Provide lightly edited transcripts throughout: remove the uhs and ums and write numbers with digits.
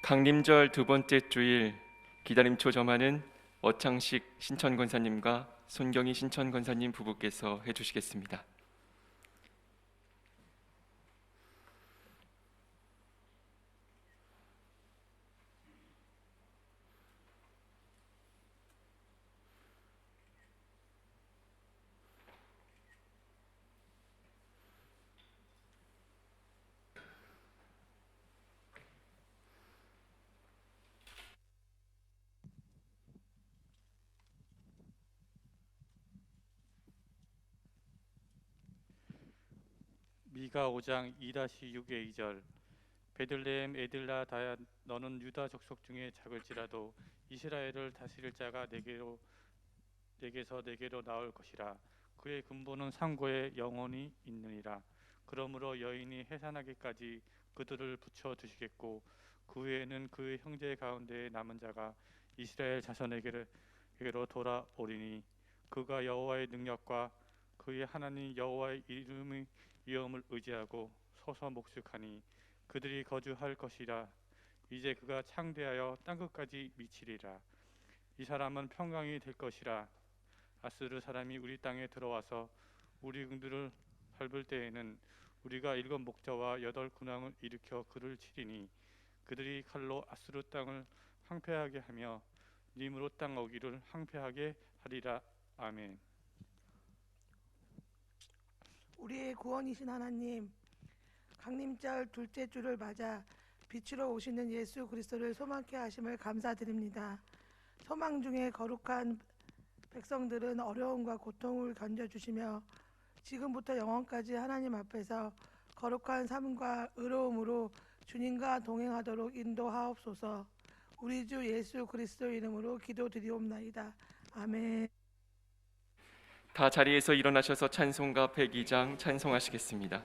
강림절 두 번째 주일 기다림초 점화는 어창식 신천권사님과 손경희 신천권사님 부부께서 해주시겠습니다. 미가 5장 2-6의 2절 베들레헴 에딜라 다야 너는 유다 족속 중에 작을지라도 이스라엘을 다스릴 자가 내게서 내게로 나올 것이라. 그의 근본은 상고에 영원히 있느니라. 그러므로 여인이 해산하기까지 그들을 붙여 두시겠고 그 후에는 그의 형제 가운데 남은 자가 이스라엘 자손에게로 돌아오리니 그가 여호와의 능력과 그의 하나님 여호와의 이름의 위엄을 의지하고 서서 목축하니 그들이 거주할 것이라. 이제 그가 창대하여 땅끝까지 미치리라. 이 사람은 평강이 될 것이라. 아스르 사람이 우리 땅에 들어와서 우리 궁들을 밟을 때에는 우리가 7 목자와 8 군왕을 일으켜 그를 치리니 그들이 칼로 아스르 땅을 황폐하게 하며 님으로 땅 어기를 황폐하게 하리라. 아멘. 우리의 구원이신 하나님, 강림절 둘째 주를 맞아 빛으로 오시는 예수 그리스도를 소망케 하심을 감사드립니다. 소망 중에 거룩한 백성들은 어려움과 고통을 견뎌주시며 지금부터 영원까지 하나님 앞에서 거룩한 삶과 의로움으로 주님과 동행하도록 인도하옵소서. 우리 주 예수 그리스도 이름으로 기도드리옵나이다. 아멘. 다 자리에서 일어나셔서 찬송가 102장 찬송하시겠습니다.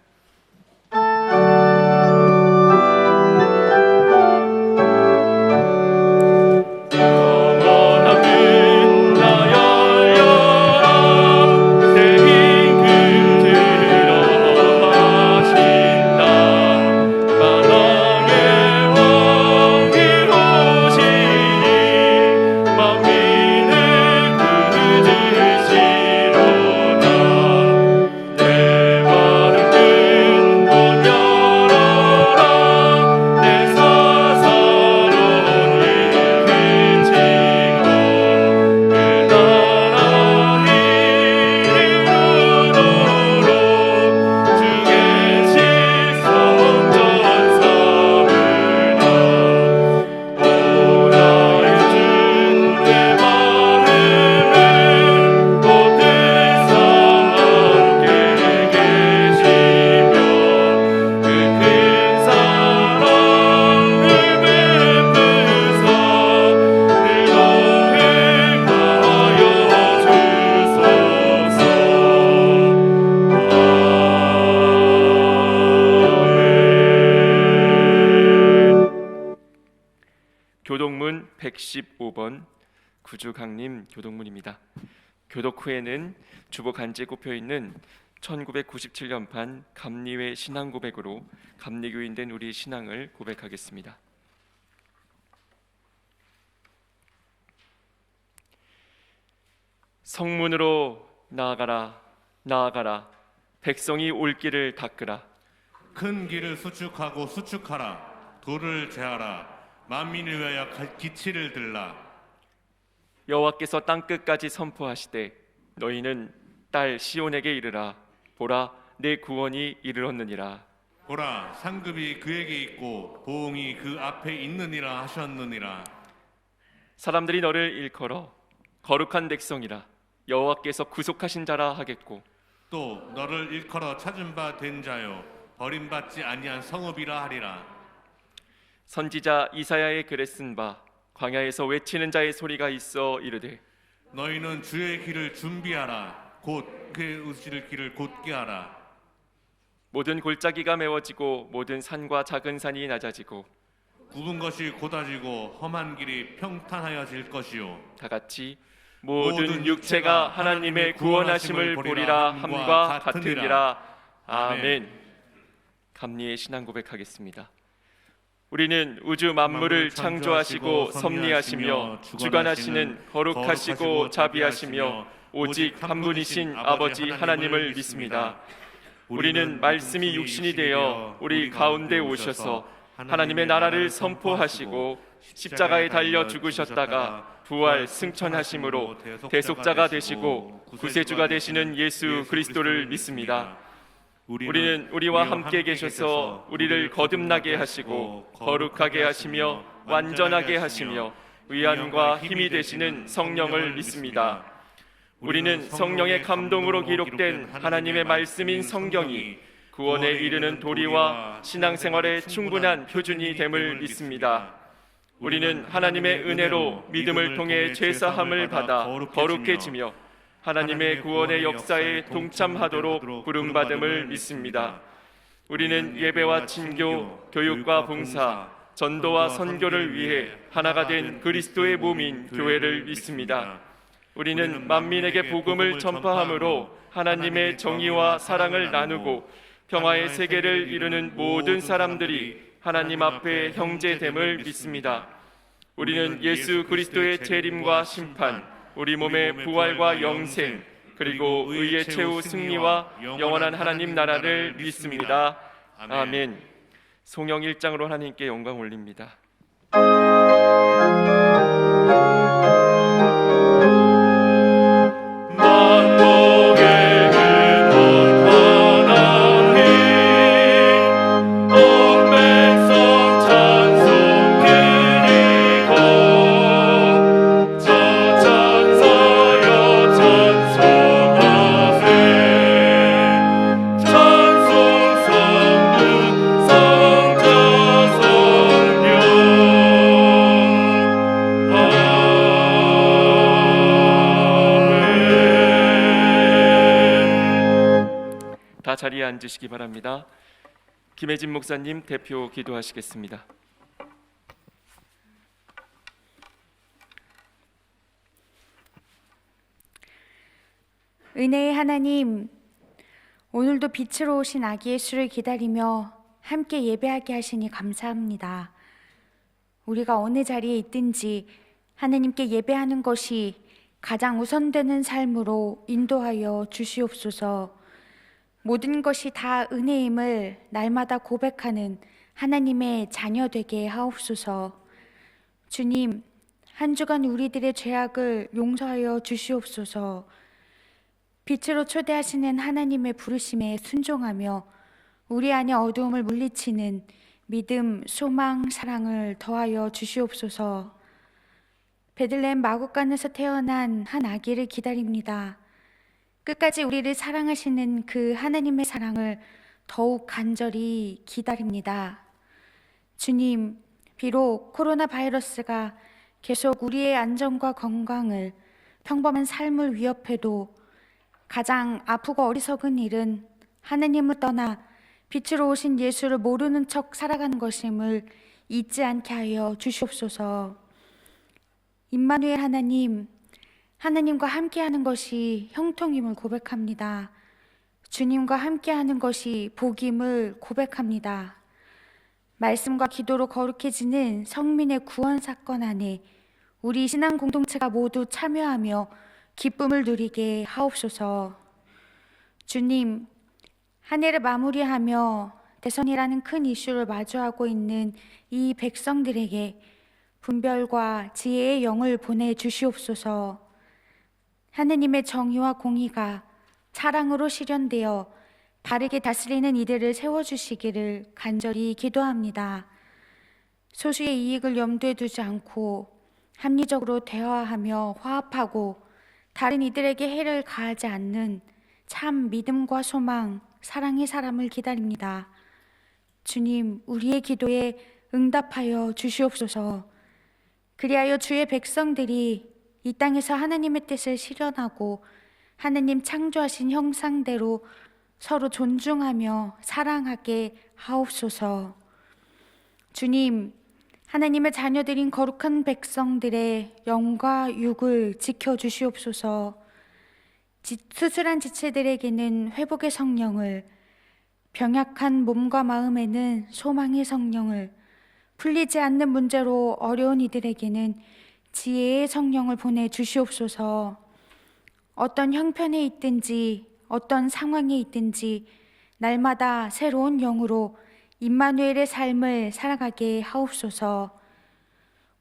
교독문 115번 구주강림 교독문입니다. 교독 후에는 주보 간지에 꼽혀있는 1997년판 감리회 신앙고백으로 감리교인 된 우리의 신앙을 고백하겠습니다. 성문으로 나아가라, 나아가라. 백성이 올 길을 닦으라. 큰 길을 수축하고 수축하라. 돌을 제하라. 만민을 위하여 기치를 들라. 여호와께서 땅끝까지 선포하시되 너희는 딸 시온에게 이르라. 보라, 내 구원이 이르렀느니라. 보라, 상급이 그에게 있고 보응이 그 앞에 있느니라 하셨느니라. 사람들이 너를 일컬어 거룩한 백성이라 여호와께서 구속하신 자라 하겠고 또 너를 일컬어 찾은 바 된 자요 버림받지 아니한 성읍이라 하리라. 선지자 이사야의 글에 쓴 바 광야에서 외치는 자의 소리가 있어 이르되 너희는 주의 길을 준비하라. 곧 그의 오실 길을 곧게 하라. 모든 골짜기가 메워지고 모든 산과 작은 산이 낮아지고 굽은 것이 곧아지고 험한 길이 평탄하여질 것이요. 다 같이 모든 육체가 하나님의 구원하심을 보리라 함과 같으리라. 아멘. 감리의 신앙 고백하겠습니다. 우리는 우주 만물을 창조하시고 섭리하시며 주관하시는 거룩하시고 자비하시며 오직 한 분이신 아버지 하나님을 믿습니다. 우리는 말씀이 육신이 되어 우리 가운데 오셔서 하나님의 나라를 선포하시고 십자가에 달려 죽으셨다가 부활 승천하심으로 대속자가 되시고 구세주가 되시는 예수 그리스도를 믿습니다. 우리는 우리와 함께 계셔서 우리를 거듭나게 하시고 거룩하게 하시며 완전하게 하시며 의안과 힘이 되시는 성령을 믿습니다. 우리는 성령의 감동으로 기록된 하나님의 말씀인 성경이 구원에 이르는 도리와 신앙생활의 충분한 표준이 됨을 믿습니다. 우리는 하나님의 은혜로 믿음을 통해 죄사함을 받아 거룩해지며 하나님의 구원의 역사에 동참하도록 부름받음을 믿습니다. 우리는 예배와 친교, 교육과 봉사, 전도와 선교를 위해 하나가 된 그리스도의 몸인 교회를 믿습니다. 우리는 만민에게 복음을 전파함으로 하나님의 정의와 사랑을 나누고 평화의 세계를 이루는 모든 사람들이 하나님 앞에 형제됨을 믿습니다. 우리는 예수 그리스도의 재림과 심판, 우리 몸의 부활과 영생, 그리고 의의 최후 승리와 영원한 하나님 나라를 믿습니다. 아멘. 송영 1장으로 하나님께 영광 올립니다. 다 자리에 앉으시기 바랍니다. 김혜진 목사님 대표 기도하시겠습니다. 은혜의 하나님, 오늘도 빛으로 오신 아기 예수를 기다리며 함께 예배하게 하시니 감사합니다. 우리가 어느 자리에 있든지 하나님께 예배하는 것이 가장 우선되는 삶으로 인도하여 주시옵소서. 모든 것이 다 은혜임을 날마다 고백하는 하나님의 자녀 되게 하옵소서. 주님, 한 주간 우리들의 죄악을 용서하여 주시옵소서. 빛으로 초대하시는 하나님의 부르심에 순종하며 우리 안의 어두움을 물리치는 믿음, 소망, 사랑을 더하여 주시옵소서. 베들레헴 마구간에서 태어난 한 아기를 기다립니다. 끝까지 우리를 사랑하시는 그 하나님의 사랑을 더욱 간절히 기다립니다. 주님, 비록 코로나 바이러스가 계속 우리의 안전과 건강을, 평범한 삶을 위협해도 가장 아프고 어리석은 일은 하나님을 떠나 빛으로 오신 예수를 모르는 척 살아가는 것임을 잊지 않게 하여 주시옵소서. 임마누엘 하나님, 하나님과 함께하는 것이 형통임을 고백합니다. 주님과 함께하는 것이 복임을 고백합니다. 말씀과 기도로 거룩해지는 성민의 구원 사건 안에 우리 신앙 공동체가 모두 참여하며 기쁨을 누리게 하옵소서. 주님, 한 해를 마무리하며 대선이라는 큰 이슈를 마주하고 있는 이 백성들에게 분별과 지혜의 영을 보내주시옵소서. 하느님의 정의와 공의가 사랑으로 실현되어 바르게 다스리는 이들을 세워주시기를 간절히 기도합니다. 소수의 이익을 염두에 두지 않고 합리적으로 대화하며 화합하고 다른 이들에게 해를 가하지 않는 참 믿음과 소망, 사랑의 사람을 기다립니다. 주님, 우리의 기도에 응답하여 주시옵소서. 그리하여 주의 백성들이 이 땅에서 하나님의 뜻을 실현하고 하나님 창조하신 형상대로 서로 존중하며 사랑하게 하옵소서. 주님, 하나님의 자녀들인 거룩한 백성들의 영과 육을 지켜주시옵소서. 수술한 지체들에게는 회복의 성령을, 병약한 몸과 마음에는 소망의 성령을, 풀리지 않는 문제로 어려운 이들에게는 지혜의 성령을 보내 주시옵소서. 어떤 형편에 있든지 어떤 상황에 있든지 날마다 새로운 영으로 임마누엘의 삶을 살아가게 하옵소서.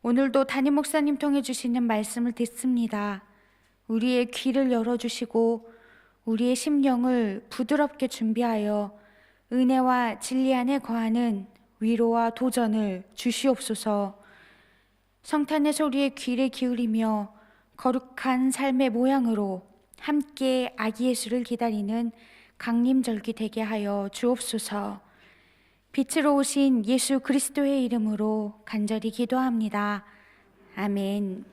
오늘도 담임 목사님 통해 주시는 말씀을 듣습니다. 우리의 귀를 열어주시고 우리의 심령을 부드럽게 준비하여 은혜와 진리 안에 거하는 위로와 도전을 주시옵소서. 성탄의 소리에 귀를 기울이며 거룩한 삶의 모양으로 함께 아기 예수를 기다리는 강림절기 되게 하여 주옵소서. 빛으로 오신 예수 그리스도의 이름으로 간절히 기도합니다. 아멘.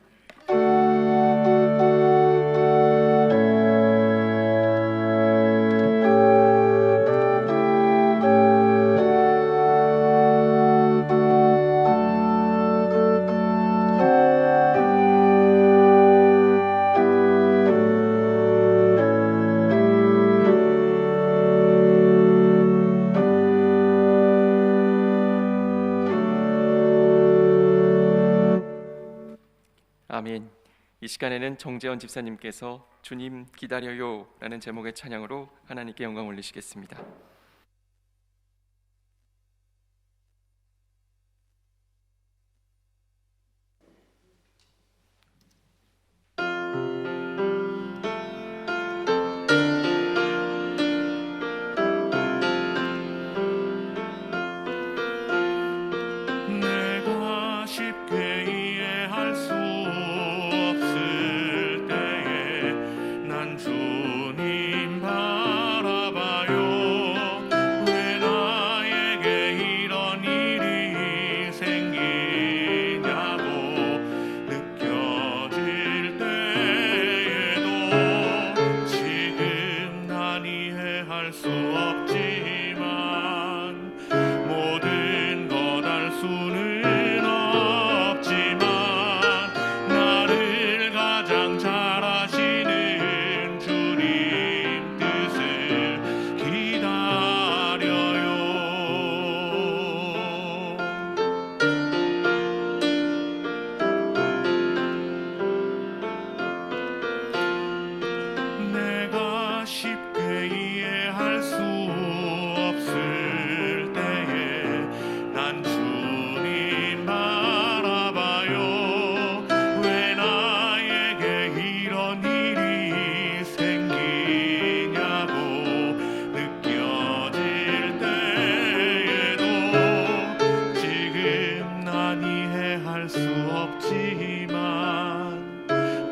아멘. 이 시간에는 정재원 집사님께서 주님 기다려요 라는 제목의 찬양으로 하나님께 영광 올리시겠습니다. 내가 쉽게 이해할 수 없을 때에 난 주님 바라봐요. 왜 나에게 이런 일이 생기냐고 느껴질 때에도 지금 난 이해할 수 없지만 모든 것 알 수는 없지만 나를 가장 잘 아시는 주님 뜻을 기다려요. 내가 쉽게 이해할 수 없을 때에 난 주님 바라봐요. 왜 나에게 이런 일이 생기냐고 느껴질 때에도 지금 난 이해할 수 없지만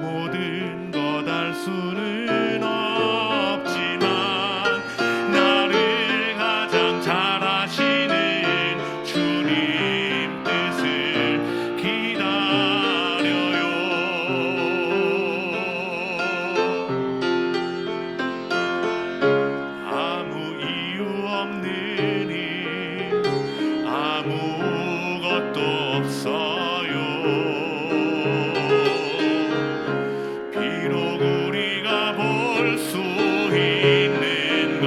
모든 것 알 수는 없지만 나를 가장 잘 아시는 주님 뜻을 기다려요. 아무 이유 없는 일 아무것도 없어요. 비록 우리가 볼 수 있는 건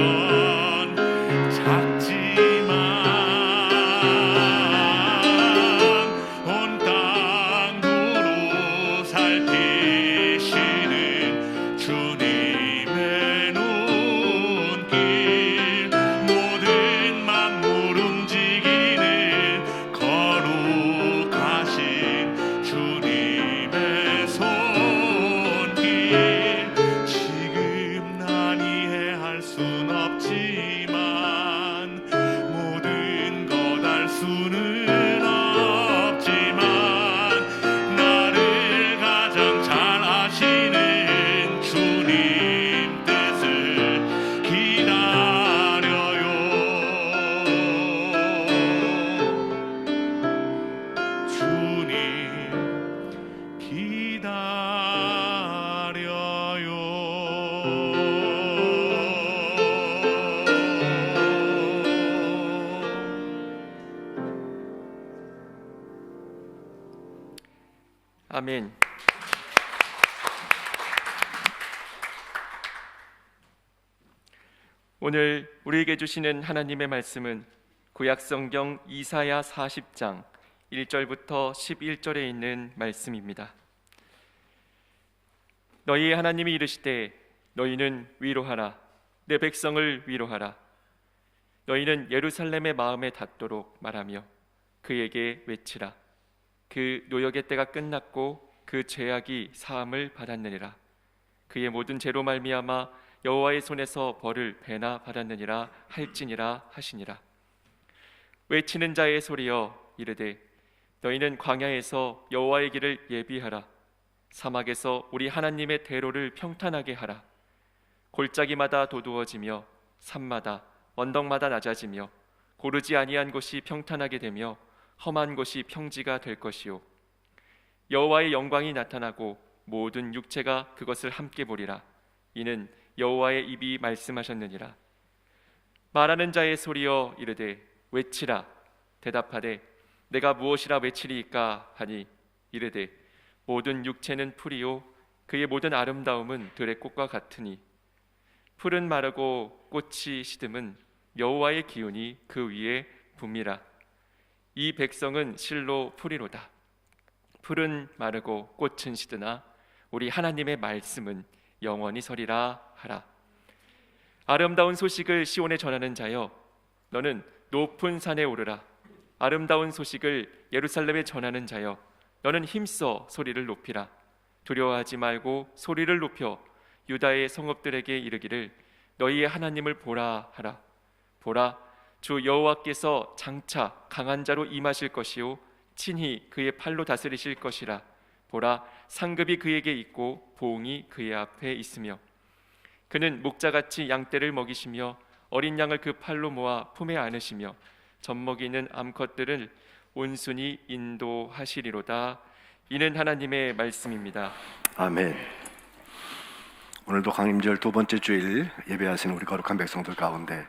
작지만 온 땅 두루 살피시는 주님의 눈길 모든 만물 움직이는 거룩하신 주님의 손길 지금 난 이해할 순 없지만 모든 것 알 수는 없지만 나를 가장 잘 아시는 주님 뜻을 기다려요. 주님 기다려요. 아멘. 오늘 우리에게 주시는 하나님의 말씀은 구약 성경 이사야 40장 1절부터 11절에 있는 말씀입니다. 너희 하나님이 이르시되 너희는 위로하라. 내 백성을 위로하라. 너희는 예루살렘의 마음에 닿도록 말하며 그에게 외치라. 그 노역의 때가 끝났고 그 죄악이 사함을 받았느니라. 그의 모든 죄로 말미암아 여호와의 손에서 벌을 배나 받았느니라 할지니라 하시니라. 외치는 자의 소리여 이르되 너희는 광야에서 여호와의 길을 예비하라. 사막에서 우리 하나님의 대로를 평탄하게 하라. 골짜기마다 도두어지며 산마다 언덕마다 낮아지며 고르지 아니한 곳이 평탄하게 되며 험한 곳이 평지가 될 것이요 여호와의 영광이 나타나고 모든 육체가 그것을 함께 보리라. 이는 여호와의 입이 말씀하셨느니라. 말하는 자의 소리여 이르되 외치라. 대답하되 내가 무엇이라 외치리이까 하니 이르되 모든 육체는 풀이요 그의 모든 아름다움은 들의 꽃과 같으니 풀은 마르고 꽃이 시듬은 여호와의 기운이 그 위에 붐이라. 이 백성은 실로 풀이로다. 풀은 마르고 꽃은 시드나 우리 하나님의 말씀은 영원히 서리라 하라. 아름다운 소식을 시온에 전하는 자여 너는 높은 산에 오르라. 아름다운 소식을 예루살렘에 전하는 자여 너는 힘써 소리를 높이라. 두려워하지 말고 소리를 높여 유다의 성읍들에게 이르기를 너희의 하나님을 보라 하라. 보라, 주 여호와께서 장차 강한 자로 임하실 것이요 친히 그의 팔로 다스리실 것이라. 보라, 상급이 그에게 있고 보응이 그의 앞에 있으며 그는 목자같이 양떼를 먹이시며 어린 양을 그 팔로 모아 품에 안으시며 젖먹이는 암컷들을 온순히 인도하시리로다. 이는 하나님의 말씀입니다. 아멘. 오늘도 강림절 두 번째 주일 예배하시는 우리 거룩한 백성들 가운데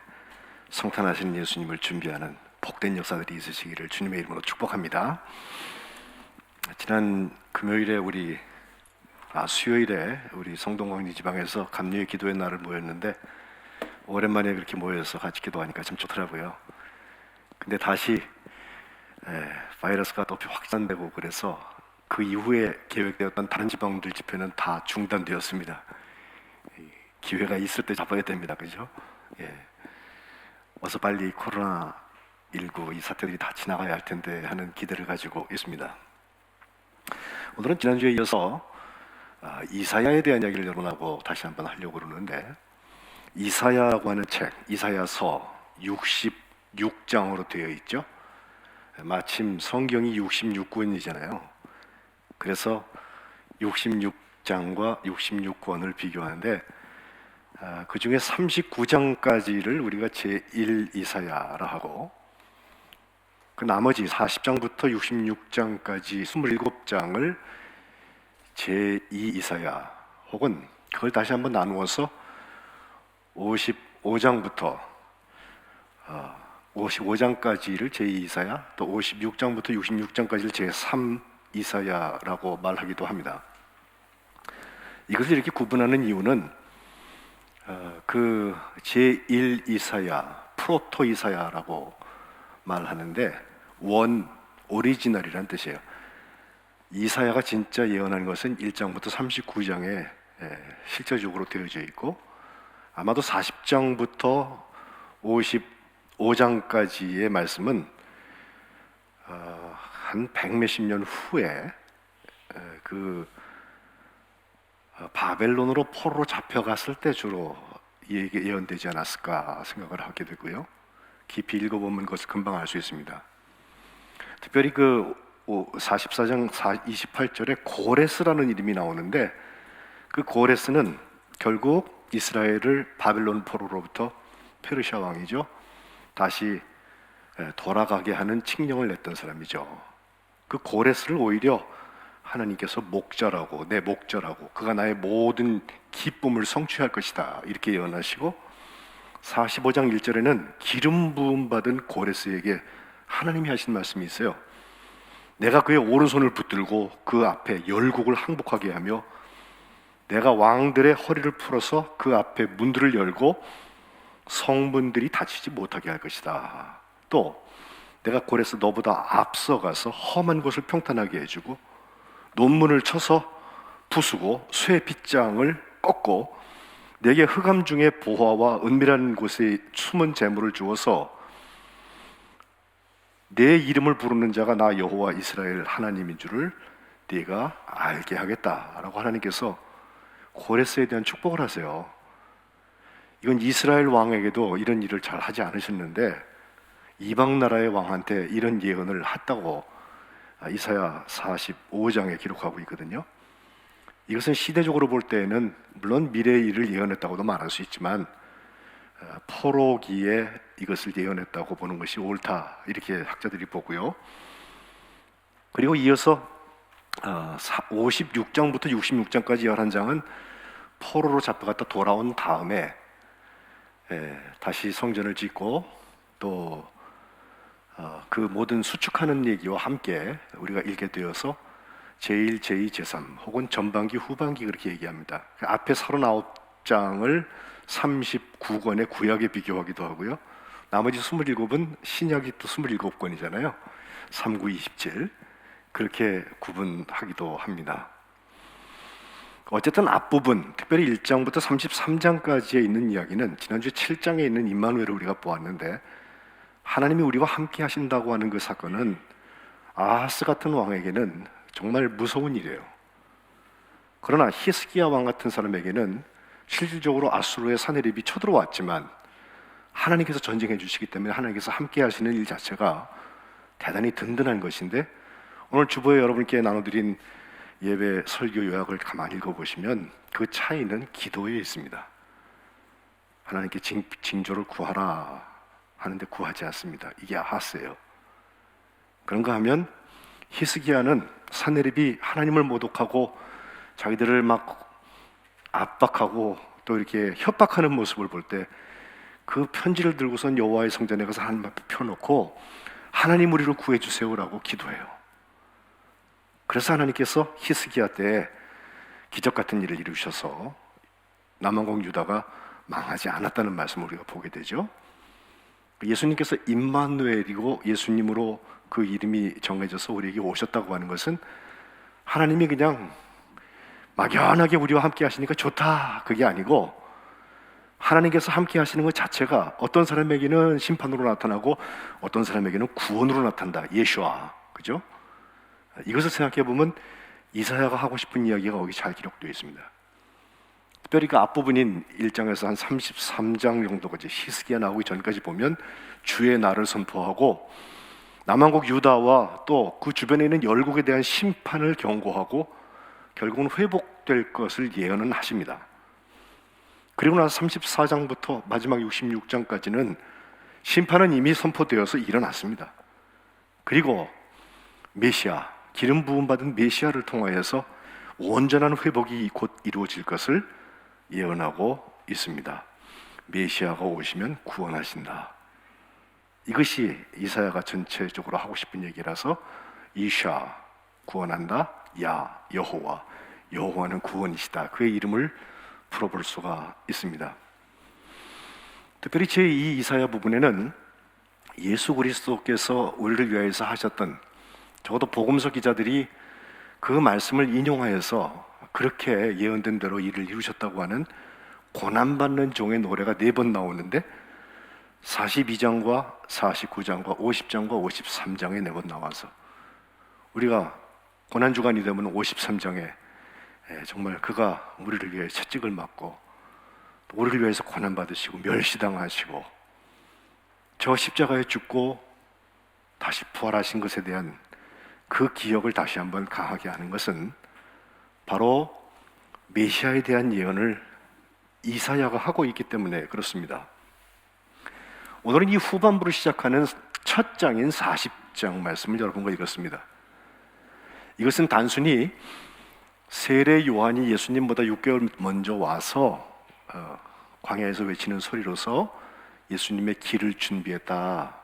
성탄하신 예수님을 준비하는 복된 역사들이 있으시기를 주님의 이름으로 축복합니다. 지난 금요일에 수요일에 우리 성동광리 지방에서 감리의 기도의 날을 모였는데 오랜만에 그렇게 모여서 같이 기도하니까 참 좋더라고요. 근데 다시 바이러스가 높이 확산되고 그래서 그 이후에 계획되었던 다른 지방들 집회는 다 중단되었습니다. 기회가 있을 때 잡아야 됩니다. 그죠? 어서 빨리 코로나19 이 사태들이 다 지나가야 할 텐데 하는 기대를 가지고 있습니다. 오늘은 지난주에 이어서 이사야에 대한 이야기를 여러분하고 다시 한번 하려고 그러는데 이사야라고 하는 책, 이사야서 66장으로 되어 있죠. 마침 성경이 66권이잖아요. 그래서 66장과 66권을 비교하는데 그 중에 39장까지를 우리가 제1 이사야라 하고 그 나머지 40장부터 66장까지 27장을 제2 이사야 혹은 그걸 다시 한번 나누어서 55장부터 55장까지를 제2 이사야 또 56장부터 66장까지를 제3 이사야라고 말하기도 합니다. 이것을 이렇게 구분하는 이유는 그 제1 이사야, 프로토 이사야라고 말하는데 원 오리지널이란 뜻이에요. 이사야가 진짜 예언한 것은 1장부터 39장에 실제적으로 되어져 있고 아마도 40장부터 55장까지의 말씀은 한 100몇십 년 후에 바벨론으로 포로로 잡혀갔을 때 주로 예언되지 않았을까 생각을 하게 되고요. 깊이 읽어보면 그것을 금방 알 수 있습니다. 특별히 그 44장 28절에 고레스라는 이름이 나오는데 그 고레스는 결국 이스라엘을 바벨론 포로로부터 페르시아 왕이죠. 다시 돌아가게 하는 칙령을 냈던 사람이죠. 그 고레스를 오히려 하나님께서 목자라고, 내 목자라고, 그가 나의 모든 기쁨을 성취할 것이다 이렇게 예언하시고 45장 1절에는 기름 부음 받은 고레스에게 하나님이 하신 말씀이 있어요. 내가 그의 오른손을 붙들고 그 앞에 열국을 항복하게 하며 내가 왕들의 허리를 풀어서 그 앞에 문들을 열고 성문들이 닫히지 못하게 할 것이다. 또 내가 고레스 너보다 앞서가서 험한 곳을 평탄하게 해주고 논문을 쳐서 부수고 쇠 빗장을 꺾고 내게 흑암 중에 보화와 은밀한 곳에 숨은 재물을 주어서 내 이름을 부르는 자가 나 여호와 이스라엘 하나님인 줄을 네가 알게 하겠다라고 하나님께서 고레스에 대한 축복을 하세요. 이건 이스라엘 왕에게도 이런 일을 잘 하지 않으셨는데 이방 나라의 왕한테 이런 예언을 했다고 이사야 45장에 기록하고 있거든요. 이것은 시대적으로 볼 때에는 물론 미래의 일을 예언했다고도 말할 수 있지만 포로기에 이것을 예언했다고 보는 것이 옳다 이렇게 학자들이 보고요. 그리고 이어서 56장부터 66장까지 11장은 포로로 잡혀갔다 돌아온 다음에 다시 성전을 짓고 또 그 모든 수축하는 얘기와 함께 우리가 읽게 되어서 제1, 제2, 제3 혹은 전반기, 후반기 그렇게 얘기합니다. 그 앞에 39장을 39권의 구약에 비교하기도 하고요. 나머지 27은 신약이 또 27권이잖아요. 39, 27 그렇게 구분하기도 합니다. 어쨌든 앞부분, 특별히 1장부터 33장까지에 있는 이야기는 지난주 7장에 있는 임마누엘을 우리가 보았는데 하나님이 우리와 함께 하신다고 하는 그 사건은 아하스 같은 왕에게는 정말 무서운 일이에요. 그러나 히스기야 왕 같은 사람에게는 실질적으로 아수르의 사내립이 쳐들어왔지만 하나님께서 전쟁해 주시기 때문에 하나님께서 함께 하시는 일 자체가 대단히 든든한 것인데 오늘 주보에 여러분께 나눠드린 예배 설교 요약을 가만히 읽어보시면 그 차이는 기도에 있습니다. 하나님께 징조를 구하라 하는데 구하지 않습니다. 이게 아하스예요. 그런가 하면 히스기야는 사내립이 하나님을 모독하고 자기들을 막 압박하고 또 이렇게 협박하는 모습을 볼 때 그 편지를 들고선 여호와의 성전에 가서 하나님 앞에 펴놓고 하나님 우리를 구해주세요라고 기도해요. 그래서 하나님께서 히스기야 때 기적 같은 일을 이루셔서 남왕국 유다가 망하지 않았다는 말씀을 우리가 보게 되죠. 예수님께서 임마누엘이고 예수님으로 그 이름이 정해져서 우리에게 오셨다고 하는 것은 하나님이 그냥 막연하게 우리와 함께 하시니까 좋다 그게 아니고 하나님께서 함께 하시는 것 자체가 어떤 사람에게는 심판으로 나타나고 어떤 사람에게는 구원으로 나타난다. 예수와 그죠? 이것을 생각해 보면 이사야가 하고 싶은 이야기가 거기 잘 기록되어 있습니다. 특별히 그 앞부분인 1장에서 한 33장 정도까지 히스기야 나오기 전까지 보면 주의 날을 선포하고 남왕국 유다와 또 그 주변에 있는 열국에 대한 심판을 경고하고 결국은 회복될 것을 예언은 하십니다. 그리고 나서 34장부터 마지막 66장까지는 심판은 이미 선포되어서 일어났습니다. 그리고 메시아, 기름 부음 받은 메시아를 통하여서 온전한 회복이 곧 이루어질 것을 예언하고 있습니다. 메시아가 오시면 구원하신다. 이것이 이사야가 전체적으로 하고 싶은 얘기라서 이샤, 구원한다. 야, 여호와, 여호와는 구원이시다. 그의 이름을 풀어볼 수가 있습니다. 특별히 제2 이사야 부분에는 예수 그리스도께서 우리를 위하여서 하셨던 적어도 복음서 기자들이 그 말씀을 인용하여서 그렇게 예언된 대로 일을 이루셨다고 하는 고난받는 종의 노래가 4번 나오는데 42장과 49장과 50장과 53장에 4번 나와서 우리가 고난주간이 되면 53장에 정말 그가 우리를 위해 채찍을 맞고 우리를 위해서 고난받으시고 멸시당하시고 저 십자가에 죽고 다시 부활하신 것에 대한 그 기억을 다시 한번 강하게 하는 것은 바로 메시아에 대한 예언을 이사야가 하고 있기 때문에 그렇습니다. 오늘은 이 후반부를 시작하는 첫 장인 40장 말씀을 여러분과 읽었습니다. 이것은 단순히 세례 요한이 예수님보다 6개월 먼저 와서 광야에서 외치는 소리로서 예수님의 길을 준비했다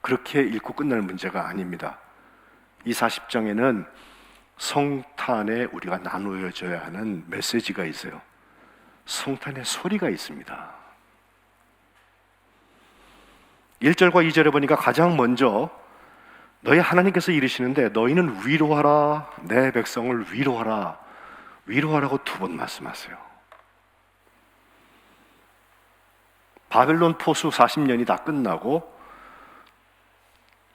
그렇게 읽고 끝날 문제가 아닙니다. 이 40장에는 성탄에 우리가 나누어져야 하는 메시지가 있어요. 성탄의 소리가 있습니다. 1절과 2절에 보니까 가장 먼저 너희 하나님께서 이르시는데 너희는 위로하라, 내 백성을 위로하라, 위로하라고 2번 말씀하세요. 바벨론 포수 40년이 다 끝나고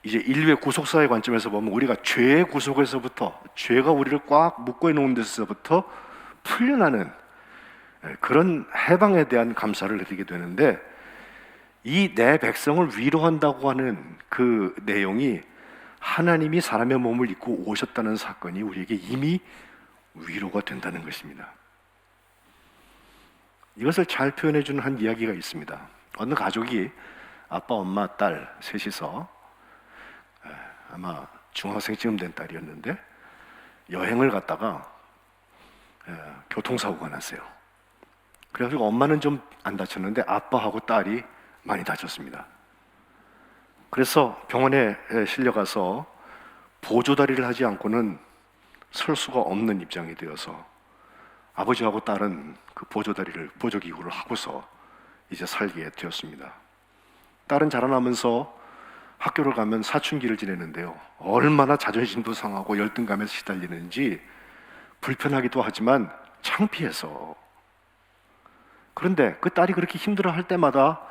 이제 인류의 구속사의 관점에서 보면 우리가 죄의 구속에서부터, 죄가 우리를 꽉 묶고 놓은 데서부터 풀려나는 그런 해방에 대한 감사를 드리게 되는데, 이 내 백성을 위로한다고 하는 그 내용이 하나님이 사람의 몸을 입고 오셨다는 사건이 우리에게 이미 위로가 된다는 것입니다. 이것을 잘 표현해 주는 한 이야기가 있습니다. 어느 가족이 아빠, 엄마, 딸 셋이서 아마 중학생쯤 된 딸이었는데 여행을 갔다가 교통사고가 났어요. 그래가지고 엄마는 좀 안 다쳤는데 아빠하고 딸이 많이 다쳤습니다. 그래서 병원에 실려가서 보조다리를 하지 않고는 설 수가 없는 입장이 되어서 아버지하고 딸은 그 보조기구를 하고서 이제 살게 되었습니다. 딸은 자라나면서 학교를 가면 사춘기를 지내는데요, 얼마나 자존심도 상하고 열등감에 시달리는지 불편하기도 하지만 창피해서. 그런데 그 딸이 그렇게 힘들어할 때마다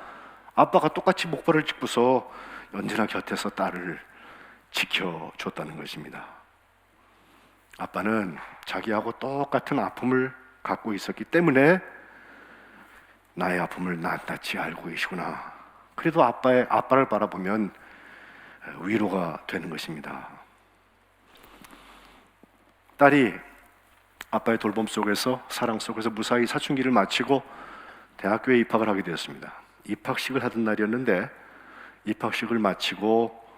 아빠가 똑같이 목발을 짚고서 언제나 곁에서 딸을 지켜줬다는 것입니다. 아빠는 자기하고 똑같은 아픔을 갖고 있었기 때문에 나의 아픔을 낱낱이 알고 계시구나, 그래도 아빠를 바라보면 위로가 되는 것입니다. 딸이 아빠의 돌봄 속에서, 사랑 속에서 무사히 사춘기를 마치고 대학교에 입학을 하게 되었습니다. 입학식을 하던 날이었는데 입학식을 마치고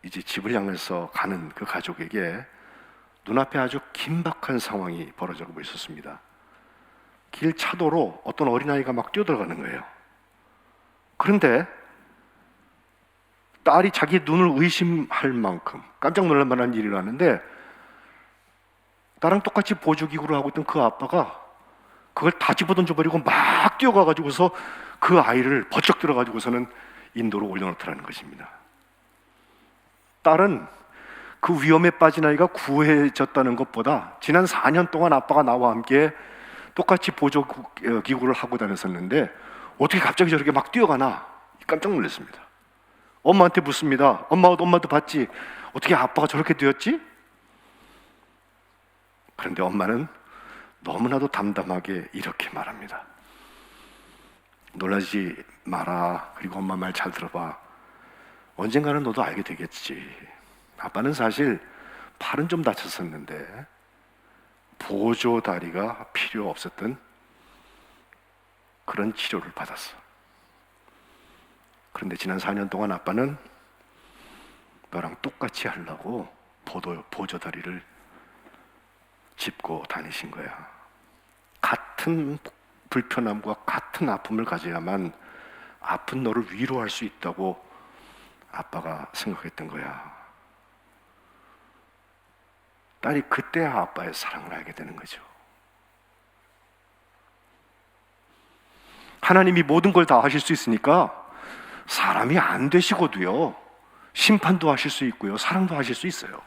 이제 집을 향해서 가는 그 가족에게 눈앞에 아주 긴박한 상황이 벌어지고 있었습니다. 길 차도로 어떤 어린아이가 막 뛰어들어가는 거예요. 그런데 딸이 자기 눈을 의심할 만큼 깜짝 놀랄 만한 일이 일어났는데, 나랑 똑같이 보조기구를 하고 있던 그 아빠가 그걸 다 집어던져버리고 막 뛰어가가지고서 그 아이를 버쩍 들어가지고서는 인도로 올려놓더라는 것입니다. 딸은 그 위험에 빠진 아이가 구해졌다는 것보다 지난 4년 동안 아빠가 나와 함께 똑같이 보조기구를 하고 다녔었는데 어떻게 갑자기 저렇게 막 뛰어가나 깜짝 놀랐습니다. 엄마한테 묻습니다. 엄마도 봤지? 어떻게 아빠가 저렇게 되었지? 그런데 엄마는 너무나도 담담하게 이렇게 말합니다. 놀라지 마라. 그리고 엄마 말 잘 들어봐. 언젠가는 너도 알게 되겠지. 아빠는 사실 팔은 좀 다쳤었는데 보조 다리가 필요 없었던 그런 치료를 받았어. 그런데 지난 4년 동안 아빠는 너랑 똑같이 하려고 보조 다리를 짚고 다니신 거야. 같은 불편함과 같은 아픔을 가져야만 아픈 너를 위로할 수 있다고 아빠가 생각했던 거야. 딸이 그때야 아빠의 사랑을 알게 되는 거죠. 하나님이 모든 걸 다 하실 수 있으니까 사람이 안 되시고도요, 심판도 하실 수 있고요, 사랑도 하실 수 있어요.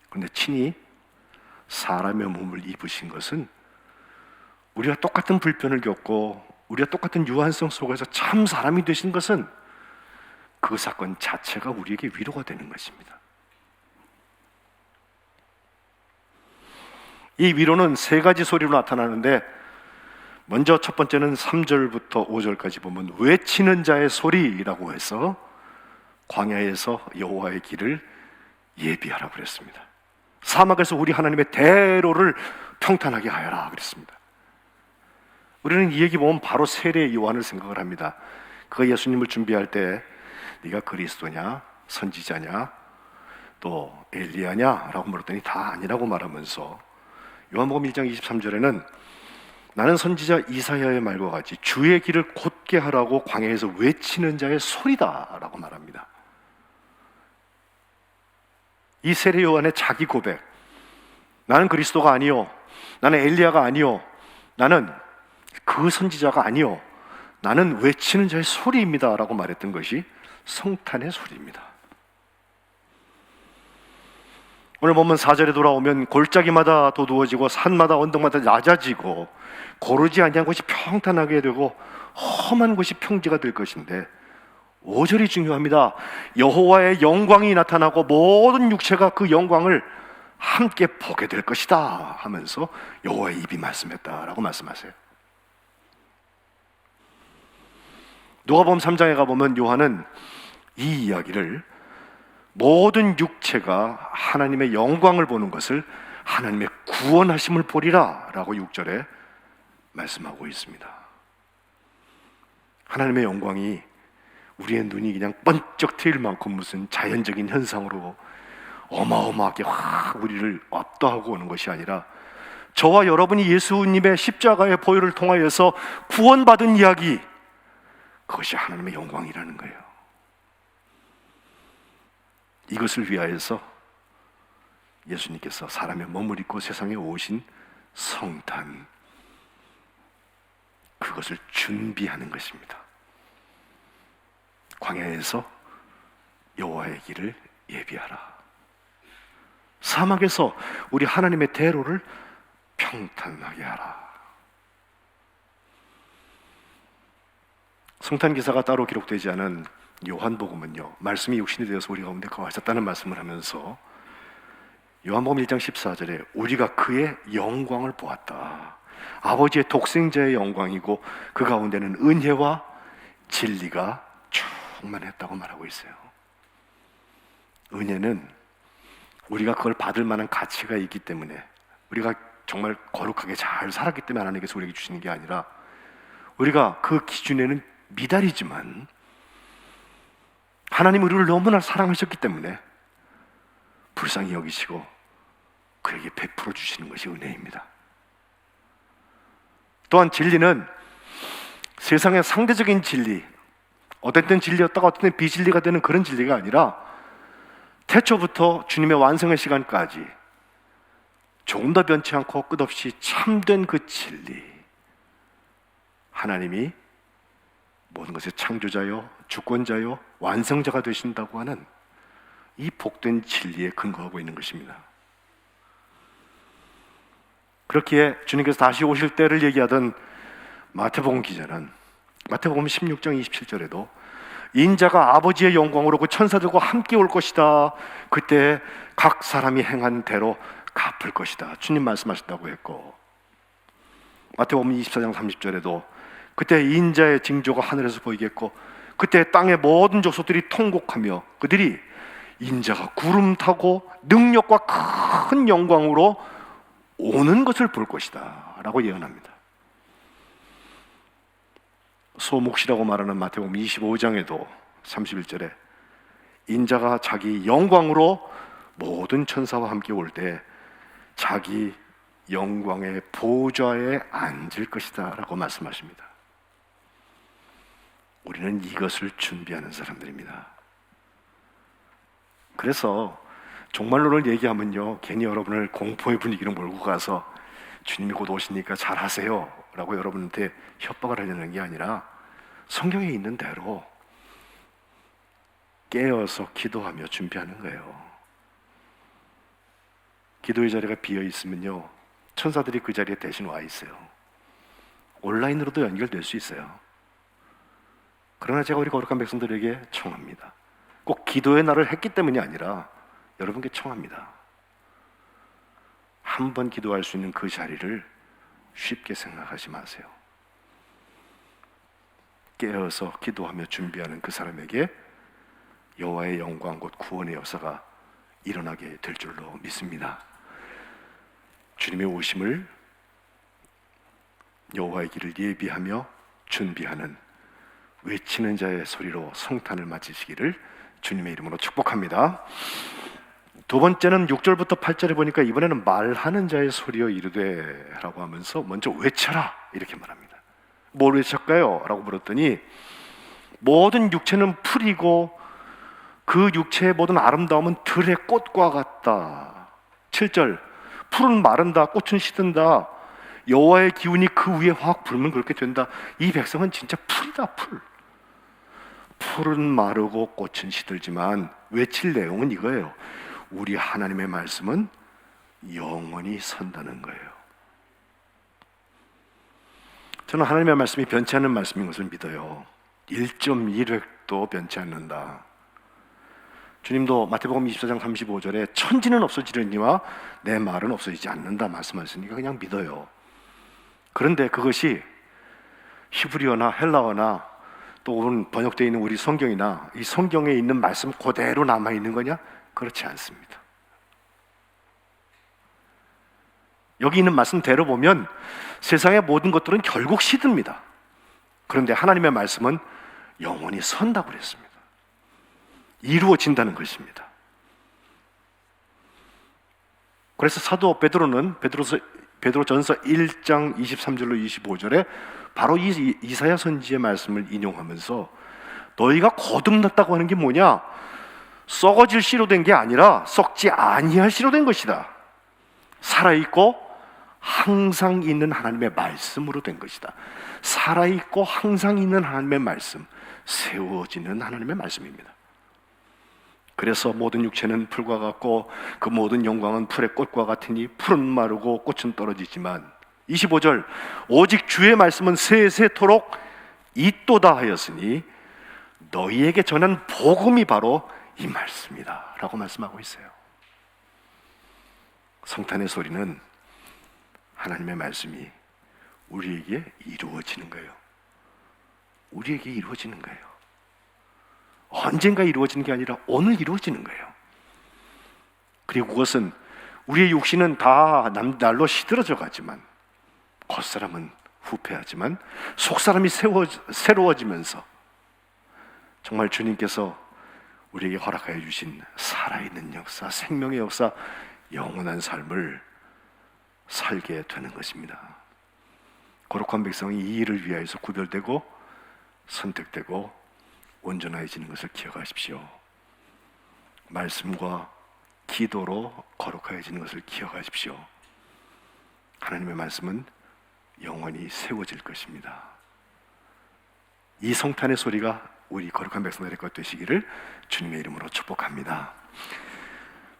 그런데 친히 사람의 몸을 입으신 것은 우리가 똑같은 불편을 겪고 우리가 똑같은 유한성 속에서 참 사람이 되신 것은 그 사건 자체가 우리에게 위로가 되는 것입니다. 이 위로는 3가지 소리로 나타나는데, 먼저 첫 번째는 3절부터 5절까지 보면 외치는 자의 소리라고 해서 광야에서 여호와의 길을 예비하라고 그랬습니다. 사막에서 우리 하나님의 대로를 평탄하게 하여라 그랬습니다. 우리는 이 얘기 보면 바로 세례 요한을 생각을 합니다. 그가 예수님을 준비할 때 네가 그리스도냐, 선지자냐, 또 엘리야냐 라고 물었더니 다 아니라고 말하면서 요한복음 1장 23절에는 나는 선지자 이사야의 말과 같이 주의 길을 곧게 하라고 광야에서 외치는 자의 소리다 라고 말합니다. 이 세례 요한의 자기 고백, 나는 그리스도가 아니요, 나는 엘리야가 아니요, 나는 그 선지자가 아니요, 나는 외치는 자의 소리입니다 라고 말했던 것이 성탄의 소리입니다. 오늘 보면 4절에 돌아오면 골짜기마다 도두어지고 산마다 언덕마다 낮아지고 고르지 아니한 곳이 평탄하게 되고 험한 곳이 평지가 될 것인데 5절이 중요합니다. 여호와의 영광이 나타나고 모든 육체가 그 영광을 함께 보게 될 것이다 하면서 여호와의 입이 말씀했다라고 말씀하세요. 누가복음 3장에 가보면 요한은 이 이야기를 모든 육체가 하나님의 영광을 보는 것을 하나님의 구원하심을 보리라 라고 6절에 말씀하고 있습니다. 하나님의 영광이 우리의 눈이 그냥 번쩍 트일 만큼 무슨 자연적인 현상으로 어마어마하게 확 우리를 압도하고 오는 것이 아니라 저와 여러분이 예수님의 십자가의 보혈을 통하여서 구원받은 이야기, 그것이 하나님의 영광이라는 거예요. 이것을 위하여서 예수님께서 사람의 몸을 입고 세상에 오신 성탄, 그것을 준비하는 것입니다. 광야에서 여호와의 길을 예비하라. 사막에서 우리 하나님의 대로를 평탄하게 하라. 성탄 기사가 따로 기록되지 않은 요한복음은요, 말씀이 육신이 되어서 우리 가운데 거하셨다는 말씀을 하면서 요한복음 1장 14절에 우리가 그의 영광을 보았다. 아버지의 독생자의 영광이고 그 가운데는 은혜와 진리가 충만했다고 말하고 있어요. 은혜는 우리가 그걸 받을 만한 가치가 있기 때문에, 우리가 정말 거룩하게 잘 살았기 때문에 하나님께서 우리에게 주시는 게 아니라, 우리가 그 기준에는 미달이지만 하나님 우리를 너무나 사랑하셨기 때문에 불쌍히 여기시고 그에게 베풀어 주시는 것이 은혜입니다. 또한 진리는 세상의 상대적인 진리, 어떤 때는 진리였다가 어떤 때는 비진리가 되는 그런 진리가 아니라 태초부터 주님의 완성의 시간까지 조금 더 변치 않고 끝없이 참된 그 진리, 하나님이 모든 것의 창조자요, 주권자요, 완성자가 되신다고 하는 이 복된 진리에 근거하고 있는 것입니다. 그렇기에 주님께서 다시 오실 때를 얘기하던 마태복음 기자는 마태복음 16장 27절에도 인자가 아버지의 영광으로 그 천사들과 함께 올 것이다. 그때 각 사람이 행한 대로 갚을 것이다. 주님 말씀하셨다고 했고, 마태복음 24장 30절에도 그때 인자의 징조가 하늘에서 보이겠고 그때 땅의 모든 족속들이 통곡하며 그들이 인자가 구름 타고 능력과 큰 영광으로 오는 것을 볼 것이다 라고 예언합니다. 소묵시라고 말하는 마태복음 25장에도 31절에 인자가 자기 영광으로 모든 천사와 함께 올 때 자기 영광의 보좌에 앉을 것이다 라고 말씀하십니다. 우리는 이것을 준비하는 사람들입니다. 그래서 종말론을 얘기하면요, 괜히 여러분을 공포의 분위기로 몰고 가서 주님이 곧 오시니까 잘하세요 라고 여러분한테 협박을 하려는 게 아니라 성경에 있는 대로 깨어서 기도하며 준비하는 거예요. 기도의 자리가 비어 있으면요, 천사들이 그 자리에 대신 와 있어요. 온라인으로도 연결될 수 있어요. 그러나 제가 우리 거룩한 백성들에게 청합니다. 꼭 기도의 날을 했기 때문이 아니라 여러분께 청합니다. 한 번 기도할 수 있는 그 자리를 쉽게 생각하지 마세요. 깨어서 기도하며 준비하는 그 사람에게 여호와의 영광 곧 구원의 역사가 일어나게 될 줄로 믿습니다. 주님의 오심을 여호와의 길을 예비하며 준비하는 외치는 자의 소리로 성탄을 맞으시기를 주님의 이름으로 축복합니다. 두 번째는 6절부터 8절에 보니까 이번에는 말하는 자의 소리여 이르되 라고 하면서 먼저 외쳐라 이렇게 말합니다. 뭘 외쳤까요? 라고 물었더니 모든 육체는 풀이고 그 육체의 모든 아름다움은 들의 꽃과 같다. 7절 풀은 마른다, 꽃은 시든다, 여호와의 기운이 그 위에 확 불면 그렇게 된다. 이 백성은 진짜 풀이다, 풀. 풀은 마르고 꽃은 시들지만 외칠 내용은 이거예요. 우리 하나님의 말씀은 영원히 선다는 거예요. 저는 하나님의 말씀이 변치 않는 말씀인 것을 믿어요. 1.1획도 변치 않는다. 주님도 마태복음 24장 35절에 천지는 없어지려니와 내 말은 없어지지 않는다 말씀하시니까 그냥 믿어요. 그런데 그것이 히브리어나 헬라어나 또 오늘 번역되어 있는 우리 성경이나 이 성경에 있는 말씀 그대로 남아있는 거냐? 그렇지 않습니다. 여기 있는 말씀대로 보면 세상의 모든 것들은 결국 시듭니다. 그런데 하나님의 말씀은 영원히 선다고 그랬습니다. 이루어진다는 것입니다. 그래서 사도 베드로는 베드로전서 1장 23절로 25절에 바로 이 이사야 선지의 말씀을 인용하면서 너희가 거듭났다고 하는 게 뭐냐? 썩어질 씨로 된 게 아니라 썩지 아니할 씨로 된 것이다. 살아있고 항상 있는 하나님의 말씀으로 된 것이다. 살아있고 항상 있는 하나님의 말씀, 세워지는 하나님의 말씀입니다. 그래서 모든 육체는 풀과 같고 그 모든 영광은 풀의 꽃과 같으니 풀은 마르고 꽃은 떨어지지만 25절 오직 주의 말씀은 세세토록 있도다 하였으니 너희에게 전한 복음이 바로 이 말씀이다 라고 말씀하고 있어요. 성탄의 소리는 하나님의 말씀이 우리에게 이루어지는 거예요. 우리에게 이루어지는 거예요. 언젠가 이루어지는 게 아니라 오늘 이루어지는 거예요. 그리고 그것은 우리의 육신은 다 날로 시들어져 가지만 겉사람은 후패하지만 속사람이 새로워지면서 정말 주님께서 우리에게 허락하여 주신 살아있는 역사, 생명의 역사, 영원한 삶을 살게 되는 것입니다. 거룩한 백성이 이 일을 위하여서 구별되고 선택되고 온전해지는 것을 기억하십시오. 말씀과 기도로 거룩해지는 것을 기억하십시오. 하나님의 말씀은 영원히 세워질 것입니다. 이 성탄의 소리가 우리 거룩한 백성들의 것 되시기를 주님의 이름으로 축복합니다.